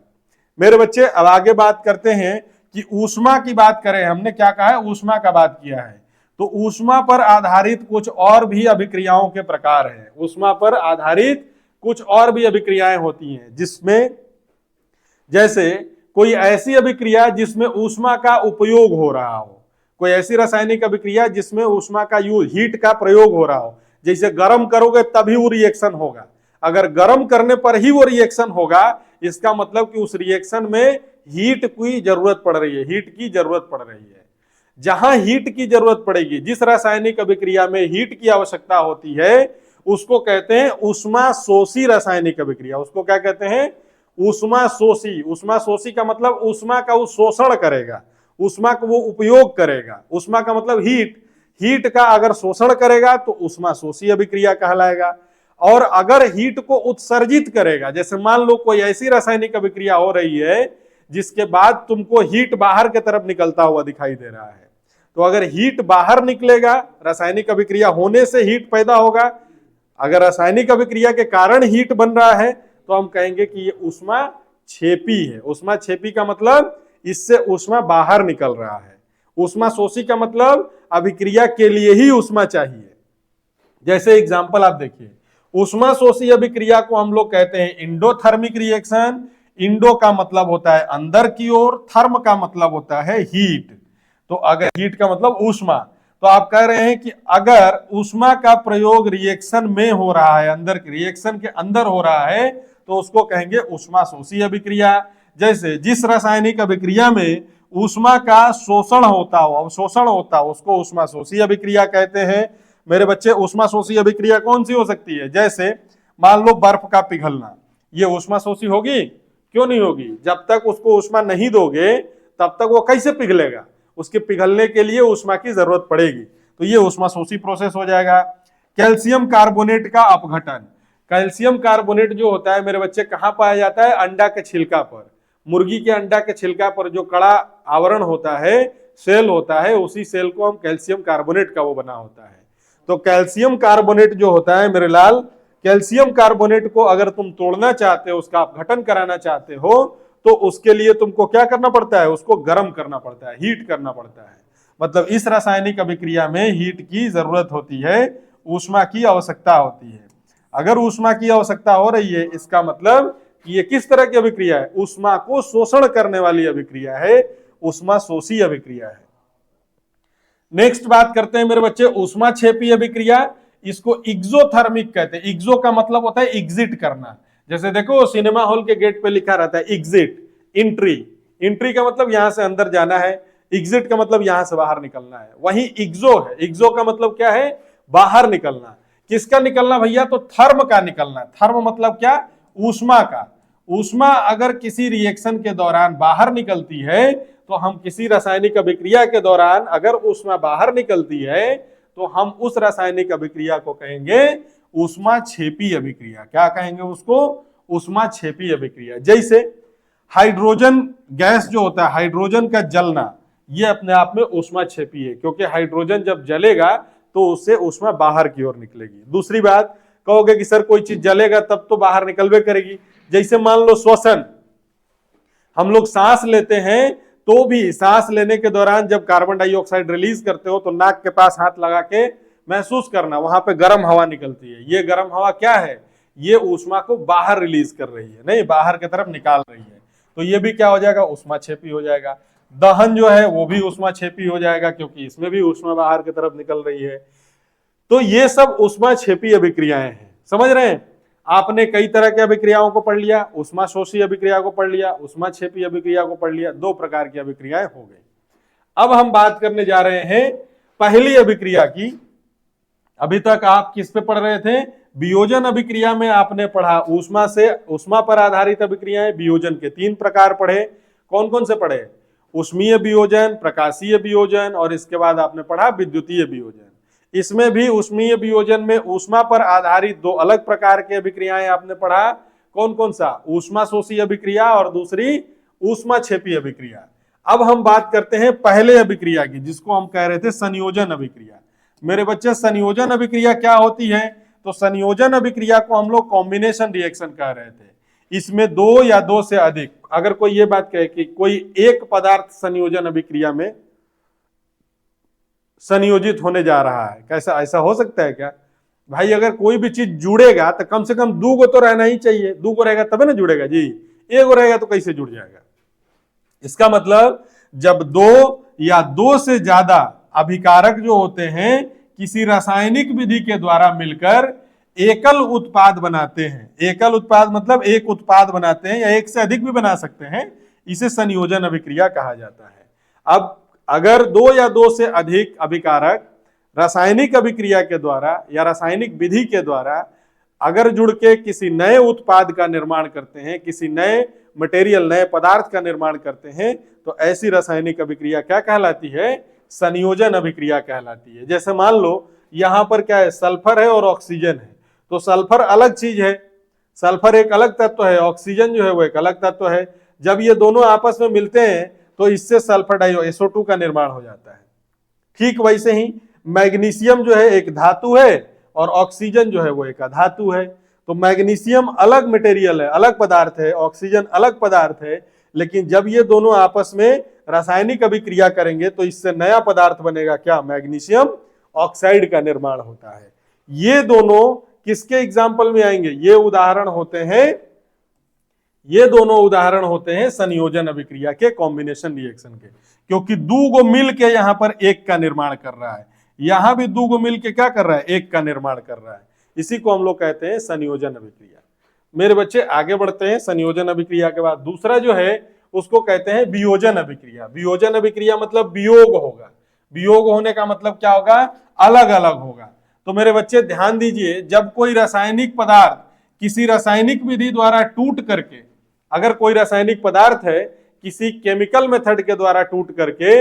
मेरे बच्चे, अब आगे बात करते हैं कि ऊष्मा की बात करें। हमने क्या कहा है? ऊष्मा का बात किया है। तो ऊष्मा पर आधारित कुछ और भी अभिक्रियाओं के प्रकार हैं। ऊष्मा पर आधारित कुछ और भी अभिक्रियाएं होती हैं, जिसमें जैसे कोई ऐसी अभिक्रिया जिसमें ऊष्मा का उपयोग हो रहा हो, कोई ऐसी रासायनिक अभिक्रिया जिसमें ऊष्मा का यूज, हीट का प्रयोग हो रहा हो। जैसे गर्म करोगे तभी वो रिएक्शन होगा, अगर गर्म करने पर ही वो रिएक्शन होगा, इसका मतलब कि उस रिएक्शन में हीट की जरूरत पड़ रही है, हीट की जरूरत पड़ रही है। जहां हीट की जरूरत पड़ेगी, जिस रासायनिक अभिक्रिया में हीट की आवश्यकता होती है, उसको कहते हैं ऊष्मा शोषी रासायनिक अभिक्रिया। उसको क्या कहते हैं? ऊष्मा शोषी। ऊष्मा शोषी का मतलब ऊष्मा का वो शोषण करेगा, ऊष्मा को वो उपयोग करेगा। ऊष्मा का मतलब हीट, हीट का अगर शोषण करेगा तो ऊष्मा शोषी अभिक्रिया कहलाएगा। और अगर हीट को उत्सर्जित करेगा, जैसे मान लो कोई ऐसी रासायनिक अभिक्रिया हो रही है जिसके बाद तुमको हीट बाहर की तरफ निकलता हुआ दिखाई दे रहा है, तो अगर हीट बाहर निकलेगा, रासायनिक अभिक्रिया होने से हीट पैदा होगा, अगर रासायनिक अभिक्रिया के कारण हीट बन रहा है, तो हम कहेंगे कि ये ऊष्मा छेपी है। ऊष्मा छेपी का मतलब इससे ऊष्मा बाहर निकल रहा है। ऊष्मा शोषी का मतलब अभिक्रिया के लिए ही ऊष्मा चाहिए। जैसे एग्जांपल आप देखिए, ऊष्मा शोषी अभिक्रिया को हम लोग कहते हैं इंडोथर्मिक रिएक्शन। इंडो का मतलब होता है अंदर की ओर, थर्म का मतलब होता है हीट। तो अगर हीट का मतलब ऊष्मा, तो आप कह रहे हैं कि अगर ऊष्मा का प्रयोग रिएक्शन में हो रहा है, अंदर रिएक्शन के अंदर हो रहा है, तो उसको कहेंगे ऊष्मा शोषी अभिक्रिया। जैसे जिस रासायनिक अभिक्रिया में ऊष्मा का शोषण होता हो, अवशोषण होता हो, उसको ऊष्मा शोषी अभिक्रिया कहते हैं। मेरे बच्चे, ऊष्मा शोषी अभिक्रिया कौन सी हो सकती है? जैसे मान लो बर्फ का पिघलना, ये ऊष्मा शोषी होगी? क्यों नहीं होगी? जब तक उसको ऊष्मा नहीं दोगे तब तक वो कैसे पिघलेगा? उसके पिघलने के लिए ऊष्मा की जरूरत पड़ेगी, तो ये ऊष्मा शोषी प्रोसेस हो जाएगा। कैल्शियम कार्बोनेट का अपघटन। कैल्शियम कार्बोनेट जो होता है मेरे बच्चे कहाँ पाया जाता है? अंडा के छिलका पर। मुर्गी के अंडा के छिलका पर जो कड़ा आवरण होता है, सेल होता है, उसी सेल को हम कैल्शियम कार्बोनेट का वो बना होता है। तो कैल्शियम कार्बोनेट जो होता है मेरे लाल, कैल्शियम कार्बोनेट को अगर तुम तोड़ना चाहते हो, उसका अपघटन कराना चाहते हो, तो उसके लिए तुमको क्या करना पड़ता है? उसको गर्म करना पड़ता है, हीट करना पड़ता है। मतलब इस रासायनिक अभिक्रिया में हीट की जरूरत होती है ऊष्मा की आवश्यकता होती है। अगर ऊष्मा की आवश्यकता हो रही है, इसका मतलब कि ये किस तरह की अभिक्रिया है, ऊष्मा को शोषण करने वाली अभिक्रिया है, ऊष्मा शोषी अभिक्रिया है। नेक्स्ट बात करते हैं मेरे बच्चे ऊष्मा क्षेपी अभिक्रिया। इसको इग्जोथर्मिक कहते हैं। इग्जो का मतलब होता है एग्जिट करना। जैसे देखो सिनेमा हॉल के गेट पे लिखा रहता है एग्जिट, एंट्री। एंट्री का मतलब यहां से अंदर जाना है, एग्जिट का मतलब यहां से बाहर निकलना है। वही इग्जो है। इग्जो का मतलब क्या है, बाहर निकलना। किसका निकलना भैया, तो थर्म का निकलना। थर्म मतलब क्या, ऊष्मा का। ऊष्मा अगर किसी रिएक्शन के दौरान बाहर निकलती है, तो हम किसी रासायनिक अभिक्रिया के दौरान अगर ऊष्मा बाहर निकलती है, तो हम उस रासायनिक अभिक्रिया को कहेंगे ऊष्मा क्षेपी अभिक्रिया। क्या कहेंगे उसको, ऊष्मा क्षेपी अभिक्रिया। जैसे हाइड्रोजन गैस जो होता है, हाइड्रोजन का जलना, ये अपने आप में ऊष्मा क्षेपी है, क्योंकि हाइड्रोजन जब जलेगा तो उससे ऊष्मा बाहर की ओर निकलेगी। दूसरी बात, कहोगे कि सर कोई चीज जलेगा तब तो बाहर निकलवे करेगी। जैसे मान लो श्वसन, हम लोग सांस लेते हैं, तो भी सांस लेने के दौरान जब कार्बन डाइऑक्साइड रिलीज करते हो तो नाक के पास हाथ लगा के महसूस करना, वहां पे गर्म हवा निकलती है। ये गर्म हवा क्या है, ये ऊष्मा को बाहर रिलीज कर रही है, नहीं बाहर की तरफ निकाल रही है। तो ये भी क्या हो जाएगा, ऊष्मा क्षेपी हो जाएगा। दहन जो है वो भी ऊष्मा क्षेपी हो जाएगा, क्योंकि इसमें भी ऊष्मा बाहर की तरफ निकल रही है। तो ये सब ऊष्मा क्षेपी अभिक्रियाएं हैं। समझ रहे हैं, आपने कई तरह की अभिक्रियाओं को पढ़ लिया, ऊष्मा शोषी अभिक्रिया को पढ़ लिया, ऊष्मा क्षेपी अभिक्रिया को पढ़ लिया। दो प्रकार की अभिक्रियाएं हो गई। अब हम बात करने जा रहे हैं पहली अभिक्रिया की। अभी तक आप किस पे पढ़ रहे थे, वियोजन अभिक्रिया में आपने पढ़ा ऊष्मा से, ऊष्मा पर आधारित अभिक्रियाएं। वियोजन के 3 प्रकार पढ़े। कौन कौन से पढ़े, ऊष्मीय वियोजन, प्रकाशीय वियोजन, और इसके बाद आपने पढ़ा विद्युतीय वियोजन। इसमें भी ऊष्मीय वियोजन में ऊष्मा पर आधारित 2 अलग प्रकार के अभिक्रियाएं आपने पढ़ा। कौन कौन सा, ऊष्मा शोषी अभिक्रिया और दूसरी ऊष्मा क्षेपी अभिक्रिया। अब हम बात करते हैं पहले अभिक्रिया की, जिसको हम कह रहे थे संयोजन अभिक्रिया। मेरे बच्चे संयोजन अभिक्रिया क्या होती है, तो संयोजन अभिक्रिया को हम लोग कॉम्बिनेशन रिएक्शन कह रहे थे। इसमें 2 या 2 से अधिक, अगर कोई ये बात कहे कि कोई एक पदार्थ संयोजन अभिक्रिया में संयोजित होने जा रहा है, कैसा, ऐसा हो सकता है क्या भाई? अगर कोई भी चीज जुड़ेगा तो कम से कम 2 गो तो रहना ही चाहिए। 2 गो रहेगा तब ना जुड़ेगा जी, 1 गो रहेगा तो कैसे जुड़ जाएगा? इसका मतलब जब 2 या 2 से ज्यादा अभिकारक जो होते हैं किसी रासायनिक विधि के द्वारा मिलकर एकल उत्पाद बनाते हैं। एकल उत्पाद मतलब एक उत्पाद बनाते हैं, या एक से अधिक भी बना सकते हैं, इसे संयोजन अभिक्रिया कहा जाता है। अब अगर 2 या 2 से अधिक अभिकारक रासायनिक अभिक्रिया के द्वारा या रासायनिक विधि के द्वारा अगर जुड़ के किसी नए उत्पाद का निर्माण करते हैं, किसी नए मटेरियल, नए पदार्थ का निर्माण करते हैं, तो ऐसी रासायनिक अभिक्रिया क्या कहलाती है, संयोजन अभिक्रिया कहलाती है। जैसे मान लो यहां पर क्या है, सल्फर है और ऑक्सीजन है। तो सल्फर अलग चीज है, सल्फर एक अलग तत्व है, ऑक्सीजन जो है वो एक अलग तत्व है। जब ये दोनों आपस में मिलते हैं तो इससे सल्फर डाइऑक्साइड SO2 का निर्माण हो जाता है। ठीक वैसे ही मैग्नीशियम जो है एक धातु है और ऑक्सीजन जो है वो एक अधातु है। तो मैग्नीशियम अलग मटेरियल है, अलग पदार्थ है, ऑक्सीजन अलग पदार्थ है, लेकिन जब ये दोनों आपस में रासायनिक अभिक्रिया करेंगे तो इससे नया पदार्थ बनेगा, क्या, मैग्नीशियम ऑक्साइड का निर्माण होता है। ये दोनों किसके एग्जाम्पल में आएंगे, ये उदाहरण होते हैं, ये दोनों उदाहरण होते हैं संयोजन अभिक्रिया के, कॉम्बिनेशन रिएक्शन के, क्योंकि 2 गो मिल के यहां पर एक का निर्माण कर रहा है, यहां भी 2 गो मिल के क्या कर रहा है, एक का निर्माण कर रहा है। इसी को हम लोग कहते हैं संयोजन अभिक्रिया। मेरे बच्चे आगे बढ़ते हैं। संयोजन अभिक्रिया के बाद दूसरा जो है उसको कहते हैं वियोजन अभिक्रिया। वियोजन अभिक्रिया मतलब वियोग होगा। वियोग होने का मतलब क्या होगा, अलग अलग होगा। तो मेरे बच्चे ध्यान दीजिए, जब कोई रासायनिक पदार्थ किसी रासायनिक विधि द्वारा टूट करके, अगर कोई रासायनिक पदार्थ है किसी केमिकल मेथड के द्वारा टूट करके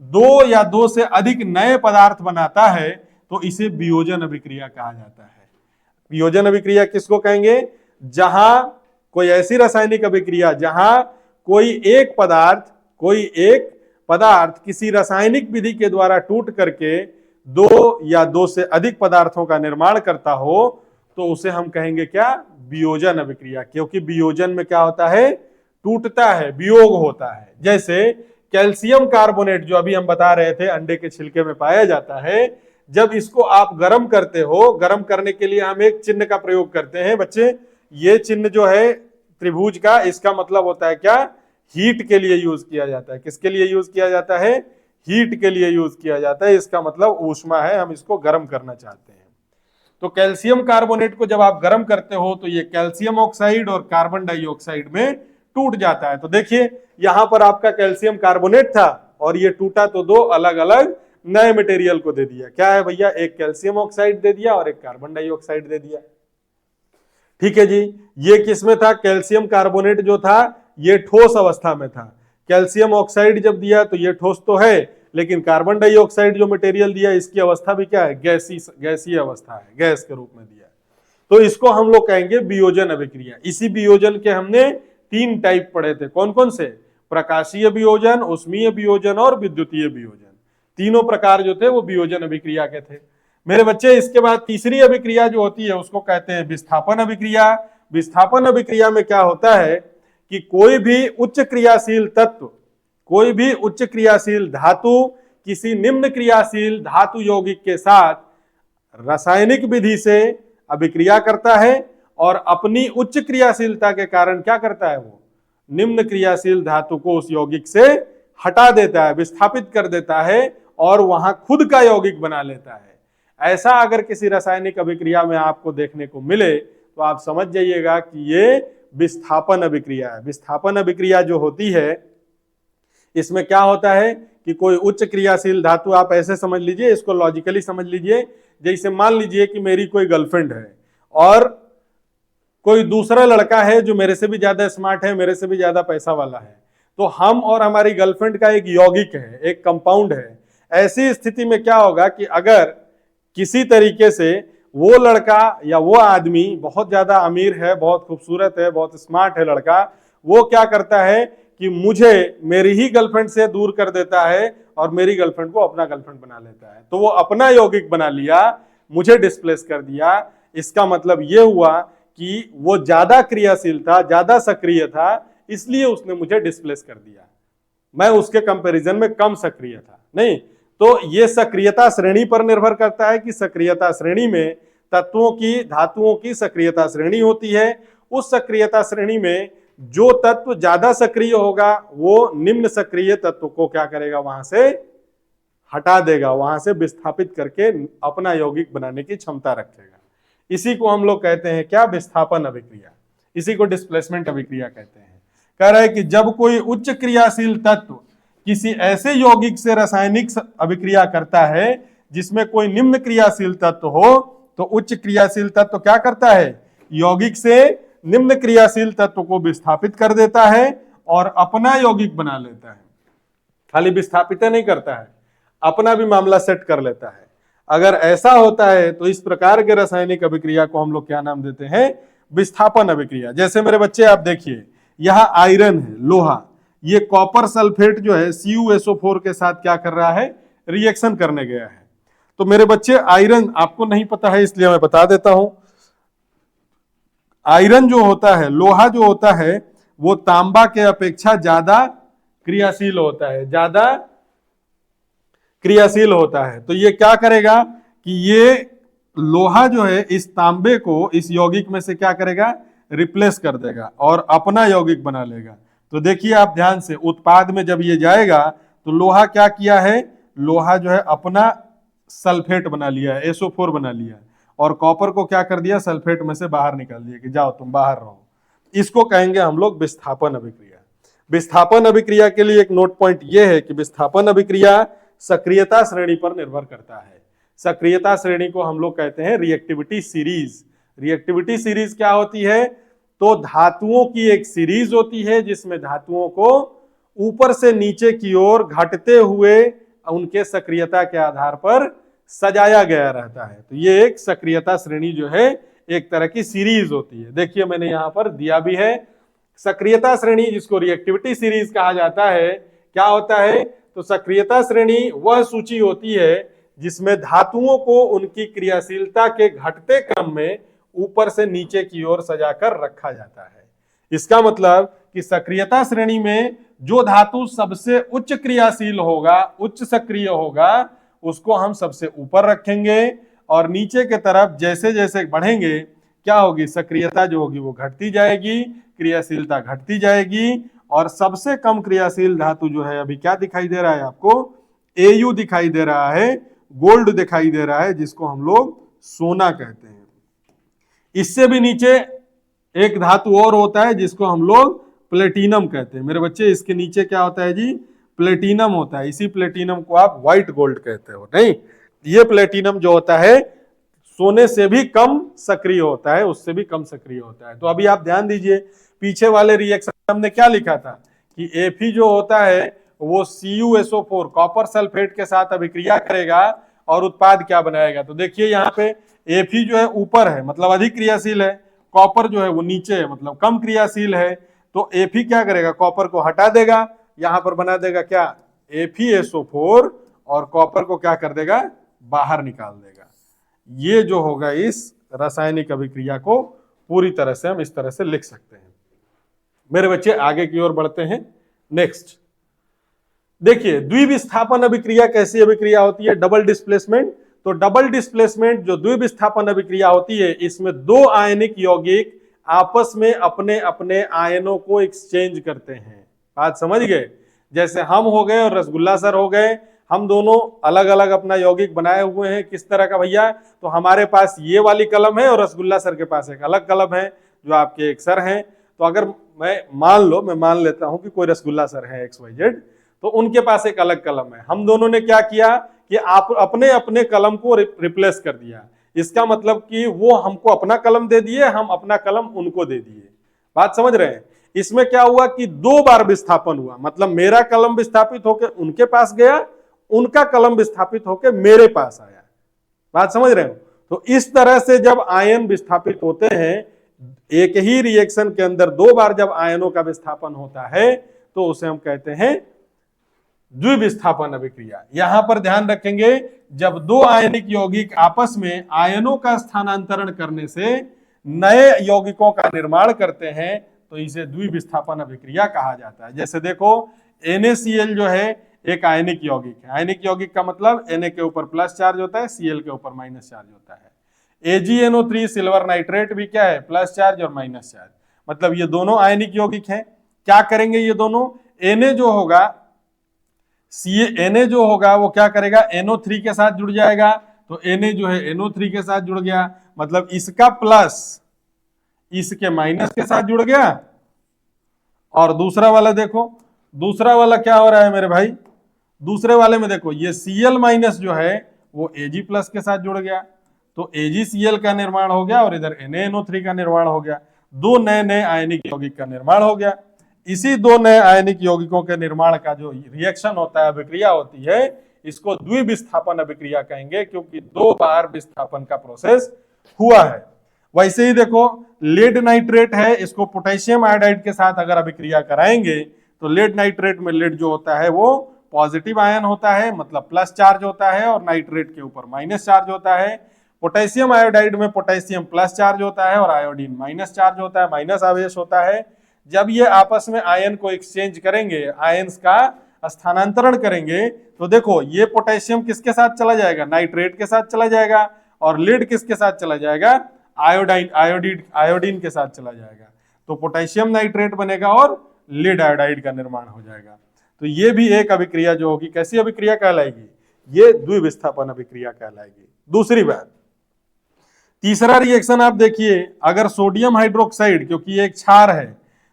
2 या 2 से अधिक नए पदार्थ बनाता है, तो इसे वियोजन अभिक्रिया कहा जाता है। वियोजन अभिक्रिया किसको कहेंगे, जहां कोई ऐसी रासायनिक अभिक्रिया जहां कोई एक पदार्थ किसी रासायनिक विधि के द्वारा टूट करके 2 या 2 से अधिक पदार्थों का निर्माण करता हो, तो उसे हम कहेंगे क्या, वियोजन अभिक्रिया। क्योंकि वियोजन में क्या होता है, टूटता है, वियोग होता है। जैसे कैल्शियम कार्बोनेट जो अभी हम बता रहे थे अंडे के छिलके में पाया जाता है, जब इसको आप गर्म करते हो, गर्म करने के लिए हम एक चिन्ह का प्रयोग करते हैं बच्चे। ये चिन्ह जो है त्रिभुज का, इसका मतलब होता है क्या, हीट के लिए यूज किया जाता है। किसके लिए यूज किया जाता है? हीट के लिए यूज किया जाता है। इसका मतलब ऊष्मा है, हम इसको गर्म करना चाहते हैं। तो कैल्शियम कार्बोनेट को जब आप गर्म करते हो तो ये कैल्शियम ऑक्साइड और कार्बन डाइऑक्साइड में टूट जाता है। तो देखिए यहां पर आपका कैल्शियम कार्बोनेट था और ये टूटा तो दो अलग अलग नए मटेरियल को दे दिया। क्या है भैया? एक कैल्शियम ऑक्साइड दे दिया और एक कार्बन डाइऑक्साइड दे दिया। ठीक है जी। ये किसमें था? कैल्शियम कार्बोनेट जो था ये ठोस अवस्था में था। कैल्शियम ऑक्साइड जब दिया तो ये ठोस तो है, लेकिन कार्बन डाइऑक्साइड जो मटेरियल दिया इसकी अवस्था भी क्या है? गैसीय अवस्था है, गैस के रूप में दिया। तो इसको हम लोग कहेंगे वियोजन अभिक्रिया। इसी वियोजन के हमने 3 टाइप पढ़े थे। कौन कौन से? प्रकाशीय वियोजन, उष्मीय वियोजन और विद्युतीय वियोजन। तीनों प्रकार जो थे वो वियोजन अभिक्रिया के थे मेरे बच्चे। इसके बाद तीसरी अभिक्रिया जो होती है उसको कहते हैं विस्थापन अभिक्रिया। विस्थापन अभिक्रिया में क्या होता है कि कोई भी उच्च क्रियाशील तत्व, कोई भी उच्च क्रियाशील धातु किसी निम्न क्रियाशील धातु यौगिक के साथ रासायनिक विधि से अभिक्रिया करता है और अपनी उच्च क्रियाशीलता के कारण क्या करता है? वो निम्न क्रियाशील धातु को उस यौगिक से हटा देता है, विस्थापित कर देता है और वहां खुद का यौगिक बना लेता है। ऐसा अगर किसी रासायनिक अभिक्रिया में आपको देखने को मिले तो आप समझ जाइएगा कि ये विस्थापन अभिक्रिया है। विस्थापन अभिक्रिया जो होती है इसमें क्या होता है कि कोई उच्च क्रियाशील धातु, आप ऐसे समझ लीजिए, इसको लॉजिकली समझ लीजिए। जैसे मान लीजिए कि मेरी कोई गर्लफ्रेंड है और कोई दूसरा लड़का है जो मेरे से भी ज्यादा स्मार्ट है, मेरे से भी ज्यादा पैसा वाला है। तो हम और हमारी गर्लफ्रेंड का एक यौगिक है, एक कंपाउंड है। ऐसी स्थिति में क्या होगा कि अगर किसी तरीके से वो लड़का या वो आदमी बहुत ज्यादा अमीर है, बहुत खूबसूरत है, बहुत स्मार्ट है लड़का, वो क्या करता है कि मुझे मेरी ही गर्लफ्रेंड से दूर कर देता है और मेरी गर्लफ्रेंड को अपना गर्लफ्रेंड बना लेता है। तो वो अपना यौगिक बना लिया, मुझे डिस्प्लेस कर दिया। इसका मतलब ये हुआ कि वो ज्यादा क्रियाशील था, ज्यादा सक्रिय था, इसलिए उसने मुझे डिस्प्लेस कर दिया। मैं उसके कंपैरिजन में कम सक्रिय था। नहीं, तो ये सक्रियता श्रेणी पर निर्भर करता है कि सक्रियता श्रेणी में तत्वों की, धातुओं की सक्रियता श्रेणी होती है। उस सक्रियता श्रेणी में जो तत्व ज्यादा सक्रिय होगा वो निम्न सक्रिय तत्व को क्या करेगा? वहां से हटा देगा, वहां से विस्थापित करके अपना यौगिक बनाने की क्षमता रखेगा। इसी को हम लोग कहते हैं क्या? विस्थापन अभिक्रिया। इसी को डिस्प्लेसमेंट अभिक्रिया कहते हैं। कह रहा है कि जब कोई उच्च क्रियाशील तत्व किसी ऐसे यौगिक से रासायनिक अभिक्रिया करता है जिसमें कोई निम्न क्रियाशील तत्व हो, तो उच्च क्रियाशील तत्व क्या करता है? यौगिक से निम्न क्रियाशील तत्व को विस्थापित कर देता है और अपना यौगिक बना लेता है। खाली विस्थापित नहीं करता है, अपना भी मामला सेट कर लेता है। अगर ऐसा होता है तो इस प्रकार के रासायनिक अभिक्रिया को हम लोग क्या नाम देते हैं? विस्थापन अभिक्रिया। जैसे मेरे बच्चे आप देखिए, यहां आयरन है, लोहा, ये कॉपर सल्फेट जो है CuSO4 के साथ क्या कर रहा है? रिएक्शन करने गया है। तो मेरे बच्चे आयरन आपको नहीं पता है इसलिए मैं बता देता हूं। आयरन जो होता है, लोहा जो होता है, वो तांबा के अपेक्षा ज्यादा क्रियाशील होता है, ज्यादा क्रियाशील होता है। तो ये क्या करेगा कि ये लोहा जो है इस तांबे को इस यौगिक में से क्या करेगा? रिप्लेस कर देगा और अपना यौगिक बना लेगा। तो देखिए आप ध्यान से, उत्पाद में जब ये जाएगा तो लोहा क्या किया है? लोहा जो है अपना सल्फेट बना लिया है, SO4 बना लिया है, और कॉपर को क्या कर दिया? सल्फेट में से बाहर निकाल दिया कि जाओ तुम बाहर रहो। इसको कहेंगे हम लोग विस्थापन अभिक्रिया। विस्थापन अभिक्रिया के लिए एक नोट पॉइंट यह है कि विस्थापन अभिक्रिया सक्रियता श्रेणी पर निर्भर करता है। सक्रियता श्रेणी को हम लोग कहते हैं रिएक्टिविटी सीरीज। रिएक्टिविटी सीरीज क्या होती है? तो धातुओं की एक सीरीज होती है जिसमें धातुओं को ऊपर से नीचे की ओर घटते हुए उनके सक्रियता के आधार पर सजाया गया रहता है। तो ये एक सक्रियता श्रेणी जो है एक तरह की सीरीज होती है। देखिए मैंने यहां पर दिया भी है सक्रियता श्रेणी, जिसको रिएक्टिविटी सीरीज कहा जाता है। क्या होता है? तो सक्रियता श्रेणी वह सूची होती है जिसमें धातुओं को उनकी क्रियाशीलता के घटते क्रम में ऊपर से नीचे की ओर सजाकर रखा जाता है। इसका मतलब कि सक्रियता श्रेणी में जो धातु सबसे उच्च क्रियाशील होगा, उच्च सक्रिय होगा, उसको हम सबसे ऊपर रखेंगे और नीचे के तरफ जैसे जैसे बढ़ेंगे क्या होगी, सक्रियता जो होगी वो घटती जाएगी, क्रियाशीलता घटती जाएगी और सबसे कम क्रियाशील धातु जो है अभी क्या दिखाई दे रहा है आपको, Au दिखाई दे रहा है, गोल्ड दिखाई दे रहा है, जिसको हम लोग सोना कहते हैं। इससे भी नीचे एक धातु और होता है जिसको हम लोग प्लेटिनम कहते हैं। मेरे बच्चे इसके नीचे क्या होता है जी, प्लेटिनम होता है। इसी प्लेटिनम को आप व्हाइट गोल्ड कहते हो। नहीं, ये प्लेटिनम जो होता है सोने से भी कम सक्रिय होता है, उससे भी कम सक्रिय होता है। तो अभी आप ध्यान दीजिए, पीछे वाले रिएक्शन हमने क्या लिखा था कि Fe जो होता है वो CuSO4 कॉपर सल्फेट के साथ अभिक्रिया करेगा और उत्पाद क्या बनाएगा। तो देखिए यहाँ पे Fe जो है ऊपर है मतलब अधिक क्रियाशील है, कॉपर जो है वो नीचे है मतलब कम क्रियाशील है। तो Fe क्या करेगा, कॉपर को हटा देगा, यहां पर बना देगा क्या, FeSO4 और कॉपर को क्या कर देगा, बाहर निकाल देगा। ये जो होगा इस रासायनिक अभिक्रिया को पूरी तरह से हम इस तरह से लिख सकते हैं। मेरे बच्चे आगे की ओर बढ़ते हैं। नेक्स्ट देखिए, द्विविस्थापन अभिक्रिया कैसी अभिक्रिया होती है, डबल डिस्प्लेसमेंट। तो डबल डिस्प्लेसमेंट जो द्विविस्थापन अभिक्रिया होती है, इसमें दो आयनिक यौगिक आपस में अपने अपने आयनों को एक्सचेंज करते हैं। बात समझ गए, जैसे हम हो गए और रसगुल्ला सर हो गए, हम दोनों अलग अलग अपना यौगिक बनाए हुए हैं। किस तरह का भैया, तो हमारे पास ये वाली कलम है और रसगुल्ला सर के पास एक अलग कलम है, जो आपके एक सर हैं। तो अगर मैं मान लेता हूं कि कोई रसगुल्ला सर है XYZ, तो उनके पास एक अलग कलम है। हम दोनों ने क्या किया कि आप अपने अपने कलम को रिप्लेस कर दिया। इसका मतलब कि वो हमको अपना कलम दे दिए, हम अपना कलम उनको दे दिए। बात समझ रहे हैं। इसमें क्या हुआ कि दो बार विस्थापन हुआ, मतलब मेरा कलम विस्थापित होकर उनके पास गया, उनका कलम विस्थापित होकर मेरे पास आया। बात समझ रहे हो। तो इस तरह से जब आयन विस्थापित होते हैं, एक ही रिएक्शन के अंदर दो बार जब आयनों का विस्थापन होता है, तो उसे हम कहते हैं द्विविस्थापन अभिक्रिया। यहां पर ध्यान रखेंगे, जब दो आयनिक यौगिक आपस में आयनों का स्थानांतरण करने से नए यौगिकों का निर्माण करते हैं, तो इसे द्विविस्थापन अभिक्रिया कहा जाता है। जैसे देखो, NaCl जो है एक आयनिक यौगिक है। आयनिक यौगिक का मतलब Na के ऊपर प्लस चार्ज होता है, Cl के ऊपर माइनस चार्ज होता है। AgNO3 सिल्वर नाइट्रेट भी क्या है, प्लस चार्ज और माइनस चार्ज। मतलब ये दोनों आयनिक यौगिक हैं। क्या करेंगे ये दोनों, Na जो होगा Na जो होगा वो क्या करेगा, NO3 के साथ जुड़ जाएगा। तो Na जो है NO3 के साथ जुड़ गया, मतलब इसका प्लस इसके माइनस के साथ जुड़ गया। और दूसरा वाला देखो, दूसरा वाला क्या हो रहा है मेरे भाई, दूसरे वाले में देखो ये Cl माइनस जो है वो Ag प्लस के साथ जुड़ गया। तो AgCl का निर्माण हो गया और इधर NaNO3 का निर्माण हो गया। दो नए नए आयनिक यौगिक का निर्माण हो गया। इसी दो नए आयनिक यौगिकों के निर्माण का जो रिएक्शन होता है, अभिक्रिया होती है, इसको द्विविस्थापन अभिक्रिया कहेंगे, क्योंकि दो बार विस्थापन का प्रोसेस हुआ है। वैसे ही देखो, लेड नाइट्रेट है, इसको पोटेशियम आयोडाइड के साथ अगर अभिक्रिया कराएंगे तो लेड नाइट्रेट में लेड जो होता है वो पॉजिटिव आयन होता है, मतलब प्लस चार्ज होता है, और नाइट्रेट के ऊपर माइनस चार्ज होता है। पोटेशियम आयोडाइड में पोटेशियम प्लस चार्ज होता है और आयोडीन माइनस चार्ज होता है, माइनस आवेश होता है। जब ये आपस में आयन को एक्सचेंज करेंगे, आयन्स का स्थानांतरण करेंगे, तो देखो ये पोटेशियम किसके साथ चला जाएगा, नाइट्रेट के साथ चला जाएगा, और लीड किसके साथ चला जाएगा, आयोडीन के साथ चला जाएगा। तो पोटेशियम नाइट्रेट बनेगा और लीड आयोडाइड का निर्माण हो जाएगा। तो ये भी एक अभिक्रिया जो होगी, कैसी अभिक्रिया कहलाएगी, ये द्विविस्थापन अभिक्रिया कहलाएगी। दूसरी बात, तीसरा रिएक्शन आप देखिए, अगर सोडियम हाइड्रोक्साइड, क्योंकि ये एक क्षार है,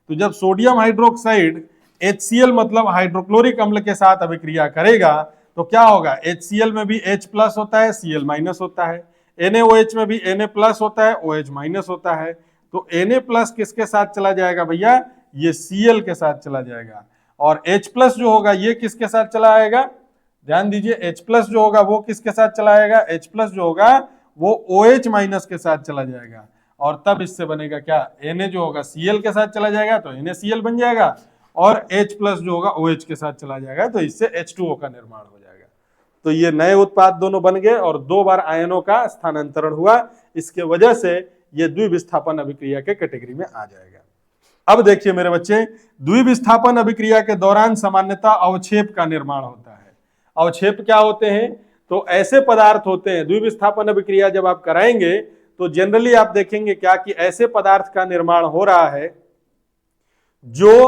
तो जब सोडियम हाइड्रोक्साइड HCl मतलब हाइड्रोक्लोरिक अम्ल के साथ अभिक्रिया करेगा, तो क्या होगा, HCl में भी H प्लस होता है, Cl माइनस होता है। NaOH में भी Na प्लस होता है, OH माइनस होता है। तो Na प्लस किसके साथ चला जाएगा भैया, ये Cl के साथ चला जाएगा। और H प्लस जो होगा ये किसके साथ चला आएगा, ध्यान दीजिए, H प्लस जो होगा वो किसके साथ चला आएगा, H प्लस जो होगा वो OH माइनस के साथ चला जाएगा। और तब इससे बनेगा क्या, Na जो होगा Cl के साथ चला जाएगा तो NaCl बन जाएगा, और H प्लस जो होगा OH के साथ चला जाएगा, तो इससे H2O का निर्माण हो जाएगा। तो ये नए उत्पाद दोनों बन गए और दो बार आयनों का स्थानांतरण हुआ। इसके वजह से ये द्विविस्थापन अभिक्रिया के कैटेगरी में आ जाएगा। अब देखिए मेरे बच्चे, द्विविस्थापन अभिक्रिया के दौरान सामान्यतः अवक्षेप का निर्माण होता है। अवक्षेप क्या होते हैं, तो ऐसे पदार्थ होते हैं, द्विविस्थापन अभिक्रिया जब आप कराएंगे तो जनरली आप देखेंगे क्या कि ऐसे पदार्थ का निर्माण हो रहा है जो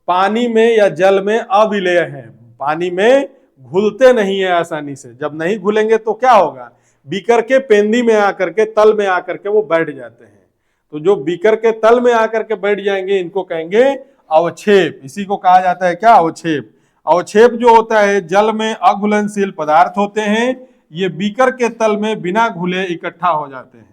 पानी में या जल में अविलेय है, पानी में घुलते नहीं है आसानी से। जब नहीं घुलेंगे तो क्या होगा, बीकर के पेंदी में आकर के, तल में आकर के वो बैठ जाते हैं। तो जो बीकर के तल में आकर के बैठ जाएंगे इनको कहेंगे अवक्षेप। इसी को कहा जाता है क्या, अवक्षेप। अवक्षेप जो होता है जल में अघुलनशील पदार्थ होते हैं, ये बीकर के तल में बिना घुले इकट्ठा हो जाते हैं।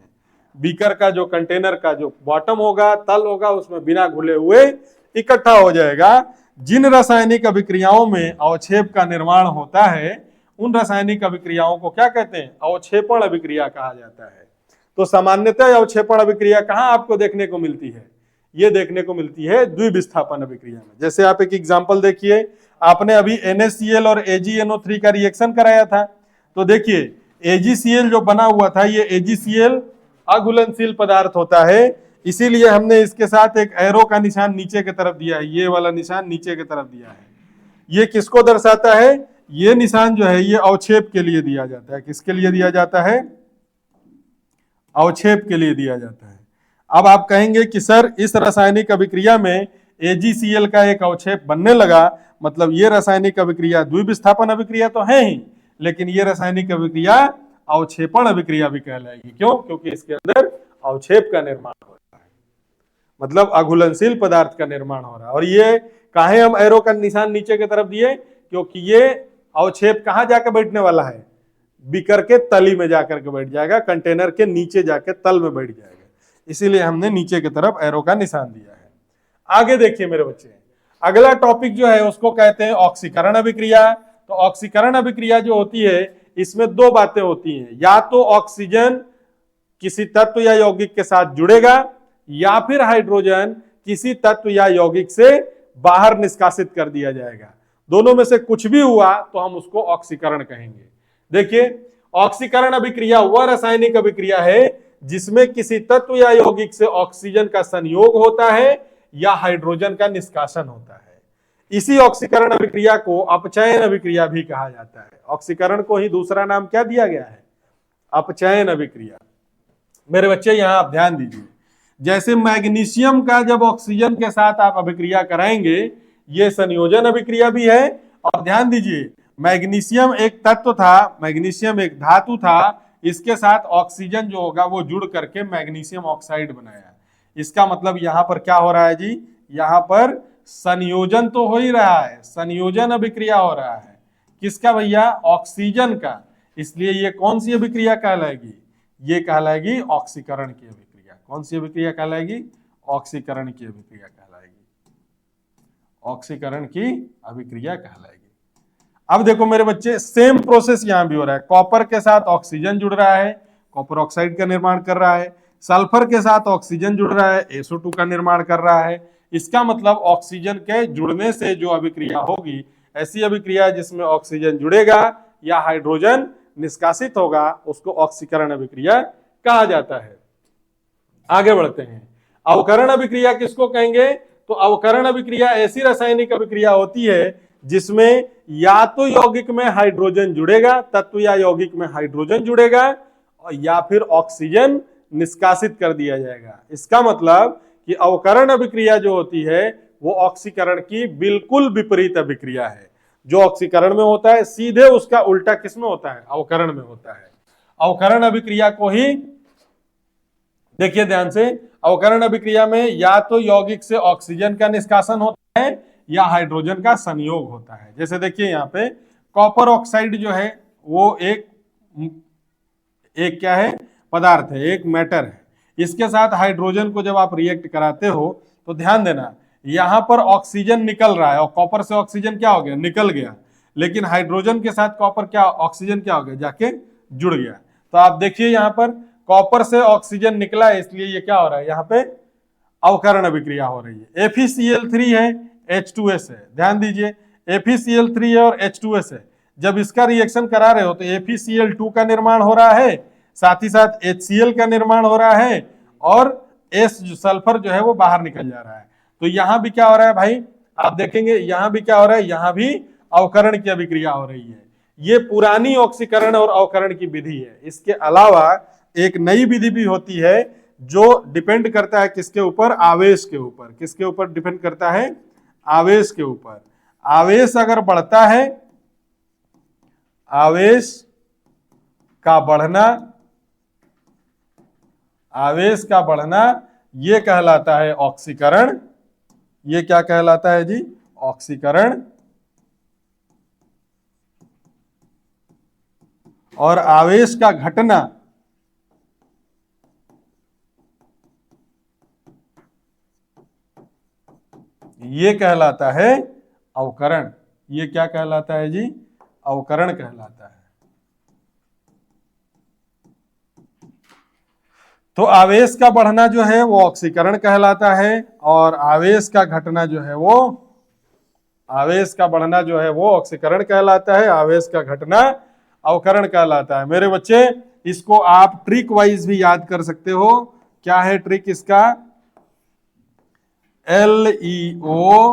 बीकर का जो कंटेनर का जो बॉटम होगा, तल होगा, उसमें बिना घुले हुए इकट्ठा हो जाएगा। जिन रासायनिक अभिक्रियाओं में अवक्षेप का निर्माण होता है उन रासायनिक अभिक्रियाओं को क्या कहते हैं, अवक्षेपण अभिक्रिया कहा जाता है। तो सामान्यतः अवक्षेपण अभिक्रिया कहां आपको देखने को मिलती है, ये देखने को मिलती है द्विविस्थापन अभिक्रिया में। जैसे आप एक एग्जांपल देखिए, आपने अभी NaCl और AgNO3 का रिएक्शन कराया था, तो देखिए AgCl जो बना हुआ था, ये AgCl अघुलनशील पदार्थ होता है, इसीलिए हमने इसके साथ एक एरो का निशान नीचे की तरफ दिया है, ये वाला निशान नीचे की तरफ दिया है। ये किसको दर्शाता है, ये निशान जो है ये अवक्षेप के लिए दिया जाता है। किसके लिए दिया जाता है, अवक्षेप के लिए दिया जाता है। अब आप कहेंगे कि सर इस रासायनिक अभिक्रिया में AgCl का एक अवक्षेप बनने लगा, मतलब ये रासायनिक अभिक्रिया द्विविस्थापन अभिक्रिया तो है ही, लेकिन ये रासायनिक अभिक्रिया अवक्षेपण अभिक्रिया भी कहलाएगी। क्यों, क्योंकि इसके अंदर अवक्षेप का निर्माण हो रहा है, मतलब अघुलनशील पदार्थ का निर्माण हो रहा है। और ये काहे हम एरो का निशान नीचे की तरफ दिए, क्योंकि ये अवक्षेप कहां जाकर बैठने वाला है, बीकर के तली में जाकर के बैठ जाएगा, कंटेनर के नीचे जाके तल में बैठ जाएगा, इसीलिए हमने नीचे की तरफ एरो का निशान दिया है। आगे देखिए मेरे बच्चे, अगला टॉपिक जो है उसको कहते हैं ऑक्सीकरण अभिक्रिया। तो ऑक्सीकरण अभिक्रिया जो होती है इसमें दो बातें होती हैं, या तो ऑक्सीजन किसी तत्व या यौगिक के साथ जुड़ेगा, या फिर हाइड्रोजन किसी तत्व या यौगिक से बाहर निष्कासित कर दिया जाएगा। दोनों में से कुछ भी हुआ तो हम उसको ऑक्सीकरण कहेंगे। देखिए, ऑक्सीकरण अभिक्रिया वह रासायनिक अभिक्रिया है जिसमें किसी तत्व या यौगिक से ऑक्सीजन का संयोग होता है या हाइड्रोजन का निष्कासन होता है। इसी ऑक्सीकरण अभिक्रिया को अपचयन अभिक्रिया भी कहा जाता है। ऑक्सीकरण को ही दूसरा नाम क्या दिया गया है, अपचयन अभिक्रिया। मेरे बच्चे यहां आप ध्यान दीजिए, जैसे मैग्नीशियम का जब ऑक्सीजन के साथ आप अभिक्रिया कराएंगे, ये संयोजन अभिक्रिया भी है। और ध्यान दीजिए, मैग्नीशियम एक तत्व था, मैग्नीशियम एक धातु था, इसके साथ ऑक्सीजन जो होगा वो जुड़ करके मैग्नीशियम ऑक्साइड बनाया। इसका मतलब यहां पर क्या हो रहा है जी, यहां पर संयोजन तो हो ही रहा है, संयोजन अभिक्रिया हो रहा है। किसका भैया, ऑक्सीजन का। इसलिए ये कौन सी अभिक्रिया कहलाएगी, ये कहलाएगी ऑक्सीकरण की अभिक्रिया। कौन सी अभिक्रिया कहलाएगी, ऑक्सीकरण की अभिक्रिया कहलाएगी, ऑक्सीकरण की अभिक्रिया कहलाएगी। अब देखो मेरे बच्चे, सेम प्रोसेस यहां भी हो रहा है। कॉपर के साथ ऑक्सीजन जुड़ रहा है, कॉपर ऑक्साइड का निर्माण कर रहा है। सल्फर के साथ ऑक्सीजन जुड़ रहा है, SO2 का निर्माण कर रहा है। इसका मतलब ऑक्सीजन के जुड़ने से जो अभिक्रिया होगी, ऐसी अभिक्रिया जिसमें ऑक्सीजन जुड़ेगा या हाइड्रोजन निष्कासित होगा, उसको ऑक्सीकरण अभिक्रिया कहा जाता है। आगे बढ़ते हैं, अवकरण अभिक्रिया किसको कहेंगे, तो अवकरण अभिक्रिया ऐसी रासायनिक अभिक्रिया होती है जिसमें या तो यौगिक में हाइड्रोजन जुड़ेगा, तत्व या यौगिक में हाइड्रोजन जुड़ेगा, और या फिर ऑक्सीजन निष्कासित कर दिया जाएगा। इसका मतलब कि अवकरण अभिक्रिया जो होती है वो ऑक्सीकरण की बिल्कुल विपरीत अभिक्रिया है। जो ऑक्सीकरण में होता है सीधे उसका उल्टा किसमें होता है, अवकरण में होता है। अवकरण अभिक्रिया को ही देखिए ध्यान से, अवकरण अभिक्रिया में या तो यौगिक से ऑक्सीजन का निष्कासन होता है या हाइड्रोजन का संयोग होता है। जैसे देखिए यहाँ पे कॉपर ऑक्साइड जो है वो एक क्या है, पदार्थ है, एक मैटर है। इसके साथ हाइड्रोजन को जब आप रिएक्ट कराते हो तो ध्यान देना, यहां पर ऑक्सीजन निकल रहा है और कॉपर से ऑक्सीजन क्या हो गया, निकल गया, लेकिन हाइड्रोजन के साथ कॉपर क्या, ऑक्सीजन क्या हो गया, जाके जुड़ गया। तो आप देखिए यहाँ पर कॉपर से ऑक्सीजन निकला है, इसलिए ये क्या हो रहा है, यहाँ पे अवकरण अभिक्रिया हो रही है। FeCl3 है, H2S है। ध्यान दीजिए, FeCl3 है और H2S है। जब इसका रिएक्शन करा रहे हो तो FeCl2 का निर्माण हो रहा है, साथ ही साथ HCl का निर्माण हो रहा है, और सल्फर जो है वो बाहर निकल जा रहा है। तो यहां भी क्या हो रहा है भाई, आप देखेंगे यहां भी क्या हो रहा है, यहां भी अवकरण की अभिक्रिया हो रही है। ये पुरानी ऑक्सीकरण और अवकरण की विधि है। इसके अलावा एक नई विधि भी होती है जो डिपेंड करता है किसके ऊपर, आवेश के ऊपर। किसके ऊपर डिपेंड करता है, आवेश के ऊपर। आवेश अगर बढ़ता है, आवेश का बढ़ना, आवेश का बढ़ना ये कहलाता है ऑक्सीकरण। ये क्या कहलाता है जी, ऑक्सीकरण। और आवेश का घटना ये कहलाता है अवकरण। ये क्या कहलाता है जी, अवकरण कहलाता है। तो आवेश का बढ़ना जो है वो ऑक्सीकरण कहलाता है, और आवेश का घटना जो है वो, आवेश का बढ़ना जो है वो ऑक्सीकरण कहलाता है, आवेश का घटना अवकरण कहलाता है। मेरे बच्चे इसको आप ट्रिक वाइज भी याद कर सकते हो। क्या है ट्रिक इसका, LEOGER।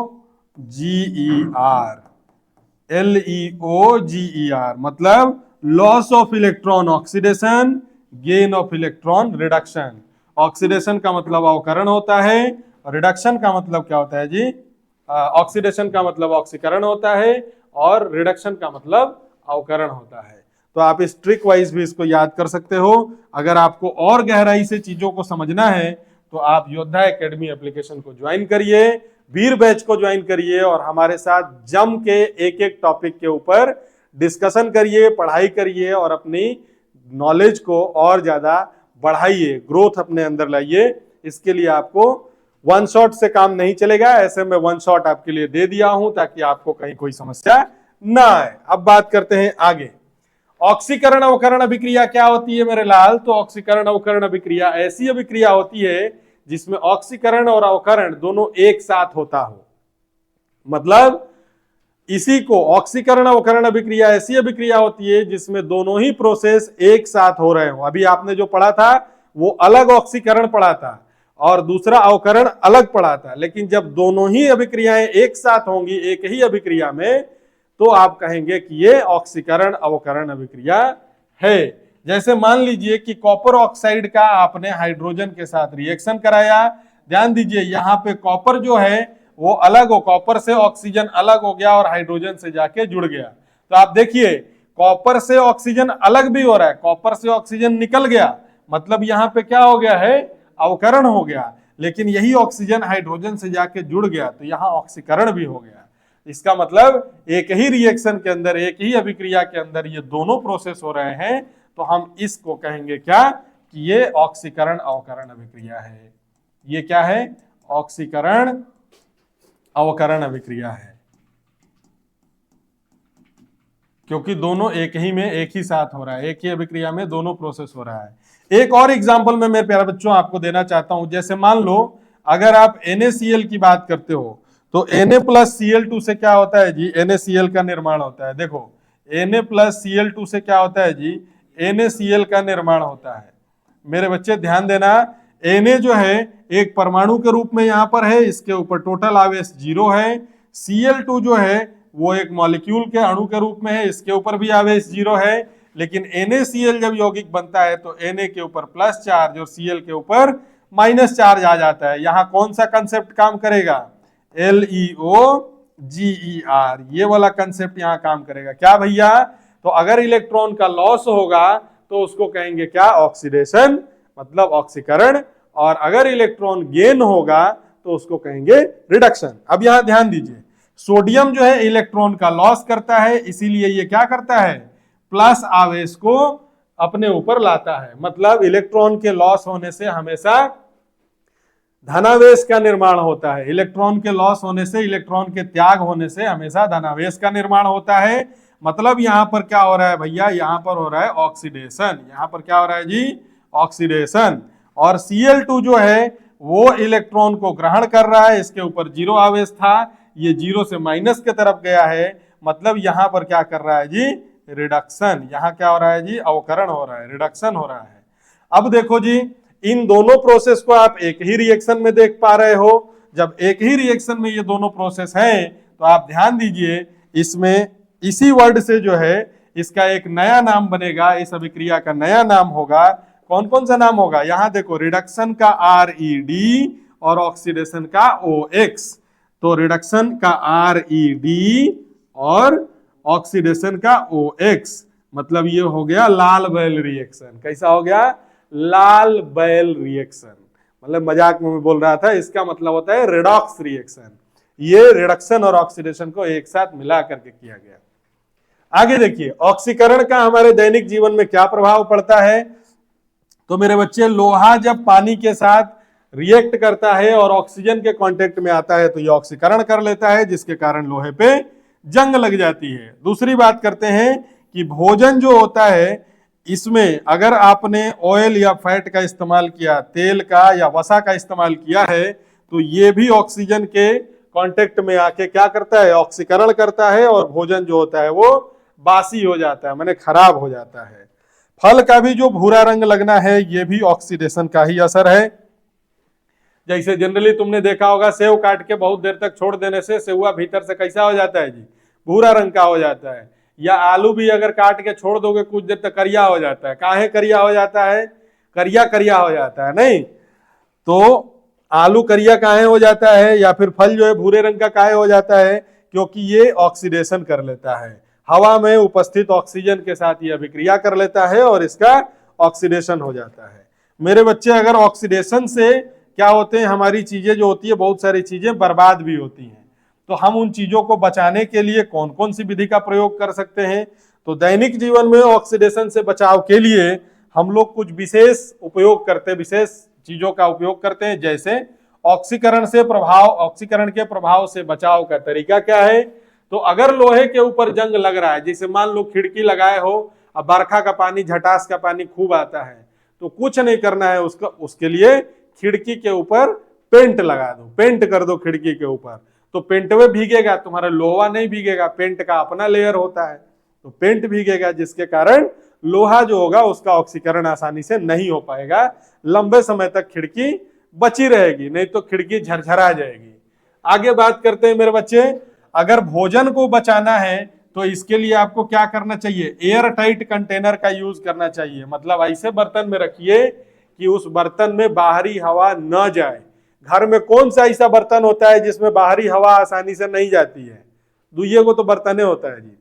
LEOGER मतलब loss of electron oxidation, gain of electron reduction. Oxidation का मतलब अवकरण होता है, रिडक्शन का मतलब क्या होता है जी, ऑक्सीडेशन का मतलब ऑक्सीकरण होता है, और रिडक्शन का मतलब अवकरण होता है। तो आप इस ट्रिक वाइज भी इसको याद कर सकते हो। अगर आपको और गहराई से चीजों को समझना है तो आप योद्धा एकेडमी एप्लीकेशन को ज्वाइन करिए, वीर बैच को ज्वाइन करिए, और हमारे साथ जम के एक एक टॉपिक के ऊपर डिस्कशन करिए, पढ़ाई करिए, और अपनी नॉलेज को और ज्यादा बढ़ाइए, ग्रोथ अपने अंदर लाइए। इसके लिए आपको वन शॉट से काम नहीं चलेगा। ऐसे में वन शॉट आपके लिए दे दिया हूं ताकि आपको कहीं कोई समस्या ना आए। अब बात करते हैं आगे, ऑक्सीकरण अवकरण अभिक्रिया क्या होती है मेरे लाल। तो ऑक्सीकरण अवकरण अभिक्रिया ऐसी अभिक्रिया होती है जिसमें ऑक्सीकरण और अवकरण दोनों एक साथ होता हो। मतलब इसी को ऑक्सीकरण अवकरण अभिक्रिया ऐसी अभिक्रिया होती है जिसमें दोनों ही प्रोसेस एक साथ हो रहे हो। अभी आपने जो पढ़ा था वो अलग ऑक्सीकरण पढ़ा था और दूसरा अवकरण अलग पढ़ा था, लेकिन जब दोनों ही अभिक्रियाएं एक साथ होंगी एक ही अभिक्रिया में तो आप कहेंगे कि ये ऑक्सीकरण अवकरण अभिक्रिया है। जैसे मान लीजिए कि कॉपर ऑक्साइड का आपने हाइड्रोजन के साथ रिएक्शन कराया। ध्यान दीजिए यहां पे कॉपर जो है वो अलग हो, कॉपर से ऑक्सीजन अलग हो गया और हाइड्रोजन से जाके जुड़ गया। तो आप देखिए कॉपर से ऑक्सीजन अलग भी हो रहा है, कॉपर से ऑक्सीजन निकल गया, मतलब यहां पे क्या हो गया है, अवकरण हो गया। लेकिन यही ऑक्सीजन हाइड्रोजन से जाके जुड़ गया तो यहां ऑक्सीकरण भी हो गया। इसका मतलब एक ही रिएक्शन के अंदर, एक ही अभिक्रिया के अंदर ये दोनों प्रोसेस हो रहे हैं, तो हम इसको कहेंगे क्या कि ये ऑक्सीकरण अवकरण अभिक्रिया है। ये क्या है, ऑक्सीकरण अवकरण अभिक्रिया है, क्योंकि दोनों एक ही में एक ही साथ हो रहा है, एक ही अभिक्रिया में दोनों प्रोसेस हो रहा है। एक और एग्जांपल मैं मेरे प्यारे बच्चों आपको देना चाहता हूं। जैसे मान लो अगर आप NaCl की बात करते हो तो Na+Cl2 से क्या होता है जी, NaCl का निर्माण होता है। देखो Na+Cl2 से क्या होता है जी, NaCl का निर्माण होता है। मेरे बच्चे ध्यान देना, Na जो है एक परमाणु के रूप में यहां पर है, इसके ऊपर टोटल आवेश 0 है। Cl2 जो है वो एक मॉलिक्यूल के अणु के रूप में है, इसके ऊपर भी आवेश 0 है। लेकिन NaCl जब यौगिक बनता है तो Na के ऊपर प्लस चार्ज और Cl के ऊपर माइनस चार्ज आ जाता है। यहां कौन सा कंसेप्ट काम करेगा, LEOGER, ये वाला कंसेप्ट यहां काम करेगा। क्या भैया, तो अगर इलेक्ट्रॉन का लॉस होगा तो उसको कहेंगे क्या, ऑक्सीडेशन, मतलब ऑक्सीकरण, और अगर इलेक्ट्रॉन गेन होगा तो उसको कहेंगे रिडक्शन। अब यहां ध्यान दीजिए, सोडियम जो है इलेक्ट्रॉन का लॉस करता है, इसीलिए ये क्या करता है, प्लस आवेश को अपने ऊपर लाता है। मतलब इलेक्ट्रॉन के लॉस होने से हमेशा धनावेश का निर्माण होता है, इलेक्ट्रॉन के लॉस होने से, इलेक्ट्रॉन के त्याग होने से हमेशा धनावेश का निर्माण होता है। मतलब यहां पर क्या हो रहा है भैया, यहां पर हो रहा है ऑक्सीडेशन। यहां पर क्या हो रहा है जी, ऑक्सीडेशन। और Cl2 जो है वो इलेक्ट्रॉन को ग्रहण कर रहा है, इसके ऊपर 0 आवेश था, ये 0 से माइनस के तरफ गया है। मतलब यहां पर क्या कर रहा है जी, रिडक्शन। यहां क्या हो रहा है जी, अवकरण हो रहा है, रिडक्शन हो रहा है। अब देखो जी, इन दोनों प्रोसेस को आप एक ही रिएक्शन में देख पा रहे हो। जब एक ही रिएक्शन में ये दोनों प्रोसेस हैं तो आप ध्यान दीजिए, इसमें इसी वर्ड से जो है इसका एक नया नाम बनेगा, इस अभिक्रिया का नया नाम होगा। कौन कौन सा नाम होगा? यहां देखो, रिडक्शन का RED और ऑक्सीडेशन का OX। तो रिडक्शन का RED और ऑक्सीडेशन का OX, मतलब ये हो गया लाल बैल रिएक्शन। कैसा हो गया? लाल बैल रिएक्शन। मतलब मजाक में बोल रहा था, इसका मतलब होता है रेडॉक्स रिएक्शन। ये रिडक्शन और ऑक्सीडेशन को एक साथ मिला करके किया गया। आगे देखिए, ऑक्सीकरण का हमारे दैनिक जीवन में क्या प्रभाव पड़ता है? तो मेरे बच्चे, लोहा जब पानी के साथ रिएक्ट करता है और ऑक्सीजन के कांटेक्ट में आता है तो ये ऑक्सीकरण कर लेता है, जिसके कारण लोहे पे जंग लग जाती है। दूसरी बात करते हैं कि भोजन जो होता है, इसमें अगर आपने ऑयल या फैट का इस्तेमाल किया, तेल का या वसा का इस्तेमाल किया है, तो ये भी ऑक्सीजन के कांटेक्ट में आके क्या करता है? ऑक्सीकरण करता है, और भोजन जो होता है वो बासी हो जाता है, माने खराब हो जाता है। फल का भी जो भूरा रंग लगना है, ये भी ऑक्सीडेशन का ही असर है। जैसे जनरली तुमने देखा होगा, सेव काट के बहुत देर तक छोड़ देने से सेवा भीतर से कैसा हो जाता है जी? भूरा रंग का हो जाता है। या आलू भी अगर काट के छोड़ दोगे कुछ देर तक, करिया हो जाता है। काहे करिया हो जाता है? करिया करिया हो जाता है, नहीं तो आलू करिया काहे हो जाता है, या फिर फल जो है भूरे रंग का काहे हो जाता है? क्योंकि ये ऑक्सीडेशन कर लेता है, हवा में उपस्थित ऑक्सीजन के साथ ये अभिक्रिया कर लेता है और इसका ऑक्सीडेशन हो जाता है। मेरे बच्चे, अगर ऑक्सीडेशन से क्या होते हैं, हमारी चीजें जो होती है, बहुत सारी चीजें बर्बाद भी होती हैं। तो हम उन चीजों को बचाने के लिए कौन कौन सी विधि का प्रयोग कर सकते हैं? तो दैनिक जीवन में ऑक्सीडेशन से बचाव के लिए हम लोग कुछ विशेष उपयोग करते हैं, विशेष चीजों का उपयोग करते हैं। जैसे ऑक्सीकरण के प्रभाव से बचाव का तरीका क्या है? तो अगर लोहे के ऊपर जंग लग रहा है, जैसे मान लो खिड़की लगाए हो, अब बरखा का पानी, झटास का पानी खूब आता है, तो कुछ नहीं करना है उसके लिए खिड़की के ऊपर पेंट लगा दो, पेंट कर दो खिड़की के ऊपर। तो पेंट में भीगेगा, तुम्हारा लोहा नहीं भीगेगा, पेंट का अपना लेयर होता है, तो पेंट भीगेगा, जिसके कारण लोहा जो होगा उसका ऑक्सीकरण आसानी से नहीं हो पाएगा। लंबे समय तक खिड़की बची रहेगी, नहीं तो खिड़की झरझरा जाएगी। आगे बात करते हैं मेरे बच्चे, अगर भोजन को बचाना है तो इसके लिए आपको क्या करना चाहिए? एयर टाइट कंटेनर का यूज करना चाहिए। मतलब ऐसे बर्तन में रखिए कि उस बर्तन में बाहरी हवा न जाए। घर में कौन सा ऐसा बर्तन होता है जिसमें बाहरी हवा आसानी से नहीं जाती है? दुइये को तो बर्तने होता है जी।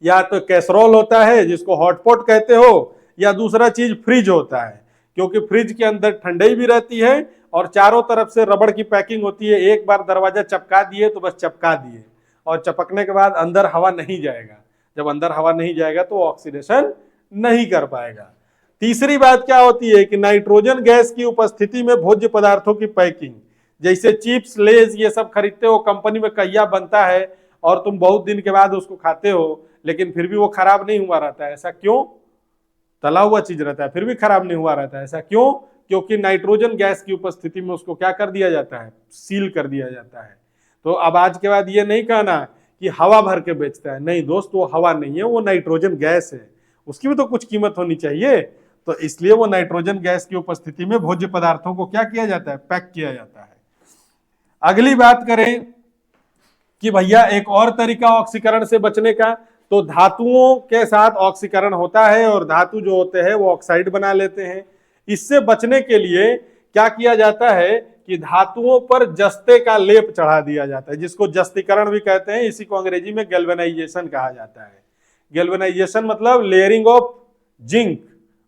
या तो कैसरोल होता है जिसको हॉटपॉट कहते हो, या दूसरा चीज फ्रिज होता है, क्योंकि फ्रिज के अंदर ठंडाई भी रहती है और चारों तरफ से रबड़ की पैकिंग होती है। एक बार दरवाजा चपका दिए तो बस चपका दिए, और चपकने के बाद अंदर हवा नहीं जाएगा। जब अंदर हवा नहीं जाएगा तो ऑक्सीडेशन नहीं कर पाएगा। तीसरी बात क्या होती है कि नाइट्रोजन गैस की उपस्थिति में भोज्य पदार्थों की पैकिंग, जैसे चिप्स, लेज, ये सब खरीदते हो, कंपनी में कहिया बनता है और तुम बहुत दिन के बाद उसको खाते हो, लेकिन फिर भी वो खराब नहीं हुआ रहता है। ऐसा क्यों? तला हुआ चीज रहता है, फिर भी खराब नहीं हुआ रहता है। ऐसा क्यों? क्योंकि नाइट्रोजन गैस की उपस्थिति में उसको क्या कर दिया जाता है? सील कर दिया जाता है। तो अब आज के बाद ये नहीं कहना कि हवा भर के बेचता है, नहीं दोस्त, वो हवा नहीं है, वो नाइट्रोजन गैस है, उसकी भी तो कुछ कीमत होनी चाहिए। तो इसलिए वो नाइट्रोजन गैस की उपस्थिति में भोज्य पदार्थों को क्या किया जाता है? पैक किया जाता है। अगली बात करें कि भैया एक और तरीका ऑक्सीकरण से बचने का, तो धातुओं के साथ ऑक्सीकरण होता है और धातु जो होते हैं वो ऑक्साइड बना लेते हैं। इससे बचने के लिए क्या किया जाता है कि धातुओं पर जस्ते का लेप चढ़ा दिया जाता है, जिसको जस्तीकरण भी कहते हैं। इसी को अंग्रेजी में गैल्वेनाइजेशन कहा जाता है। गैल्वेनाइजेशन मतलब layering of zinc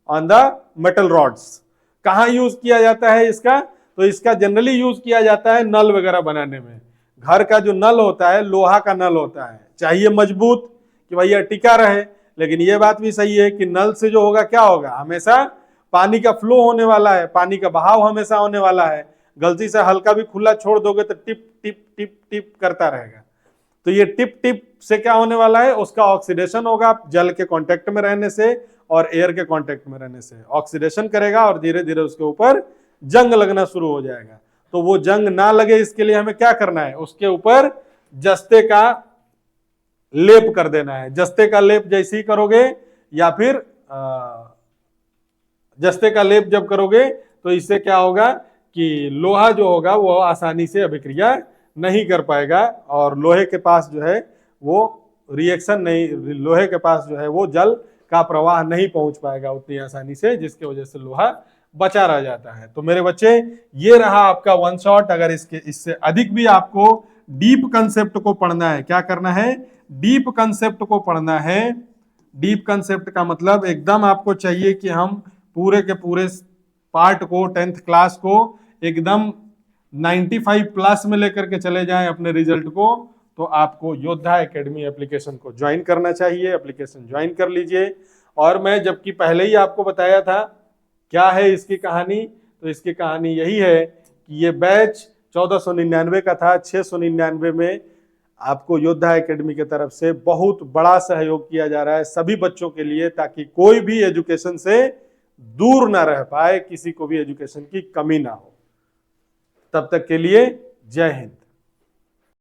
on the metal rods. कहाँ यूज किया जाता है इसका? तो इसका जनरली यूज किया जाता है नल वगैरह बनाने में। घर का जो नल होता है, लोहा का नल होता है, चाहिए मजबूत कि भैया टिका रहे, लेकिन ये बात भी सही है कि नल से जो होगा क्या होगा, हमेशा पानी का फ्लो होने वाला है, पानी का बहाव हमेशा होने वाला है। गलती से हल्का भी खुला छोड़ दोगे तो टिप टिप टिप टिप करता रहेगा। तो ये टिप टिप से क्या होने वाला है? उसका ऑक्सीडेशन होगा, जल के कांटेक्ट में रहने से और एयर के कांटेक्ट में रहने से ऑक्सीडेशन करेगा और धीरे धीरे उसके ऊपर जंग लगना शुरू हो जाएगा। तो वो जंग ना लगे इसके लिए हमें क्या करना है? उसके ऊपर जस्ते का लेप कर देना है। जस्ते का लेप जैसे ही करोगे, या फिर जस्ते का लेप जब करोगे तो इससे क्या होगा कि लोहा जो होगा वो आसानी से अभिक्रिया नहीं कर पाएगा और लोहे के पास जो है वो रिएक्शन नहीं, लोहे के पास जो है वो जल का प्रवाह नहीं पहुंच पाएगा उतनी आसानी से, जिसकी वजह से लोहा बचा रह जाता है। तो मेरे बच्चे ये रहा आपका वन शॉट। अगर इससे अधिक भी आपको डीप कंसेप्ट को पढ़ना है, क्या करना है, डीप कंसेप्ट को पढ़ना है। डीप कंसेप्ट का मतलब एकदम आपको चाहिए कि हम पूरे के पूरे पार्ट को 10th क्लास को एकदम 95 प्लस में लेकर के चले जाएं अपने रिजल्ट को, तो आपको योद्धा एकेडमी एप्लीकेशन को ज्वाइन करना चाहिए। एप्लीकेशन ज्वाइन कर लीजिए। और मैं जबकि पहले ही आपको बताया था क्या है इसकी कहानी, तो इसकी कहानी यही है कि ये बैच 1499 का था। 699 में आपको योद्धा एकेडमी की तरफ से बहुत बड़ा सहयोग किया जा रहा है सभी बच्चों के लिए, ताकि कोई भी एजुकेशन से दूर ना रह पाए, किसी को भी एजुकेशन की कमी ना हो। तब तक के लिए जय हिंद।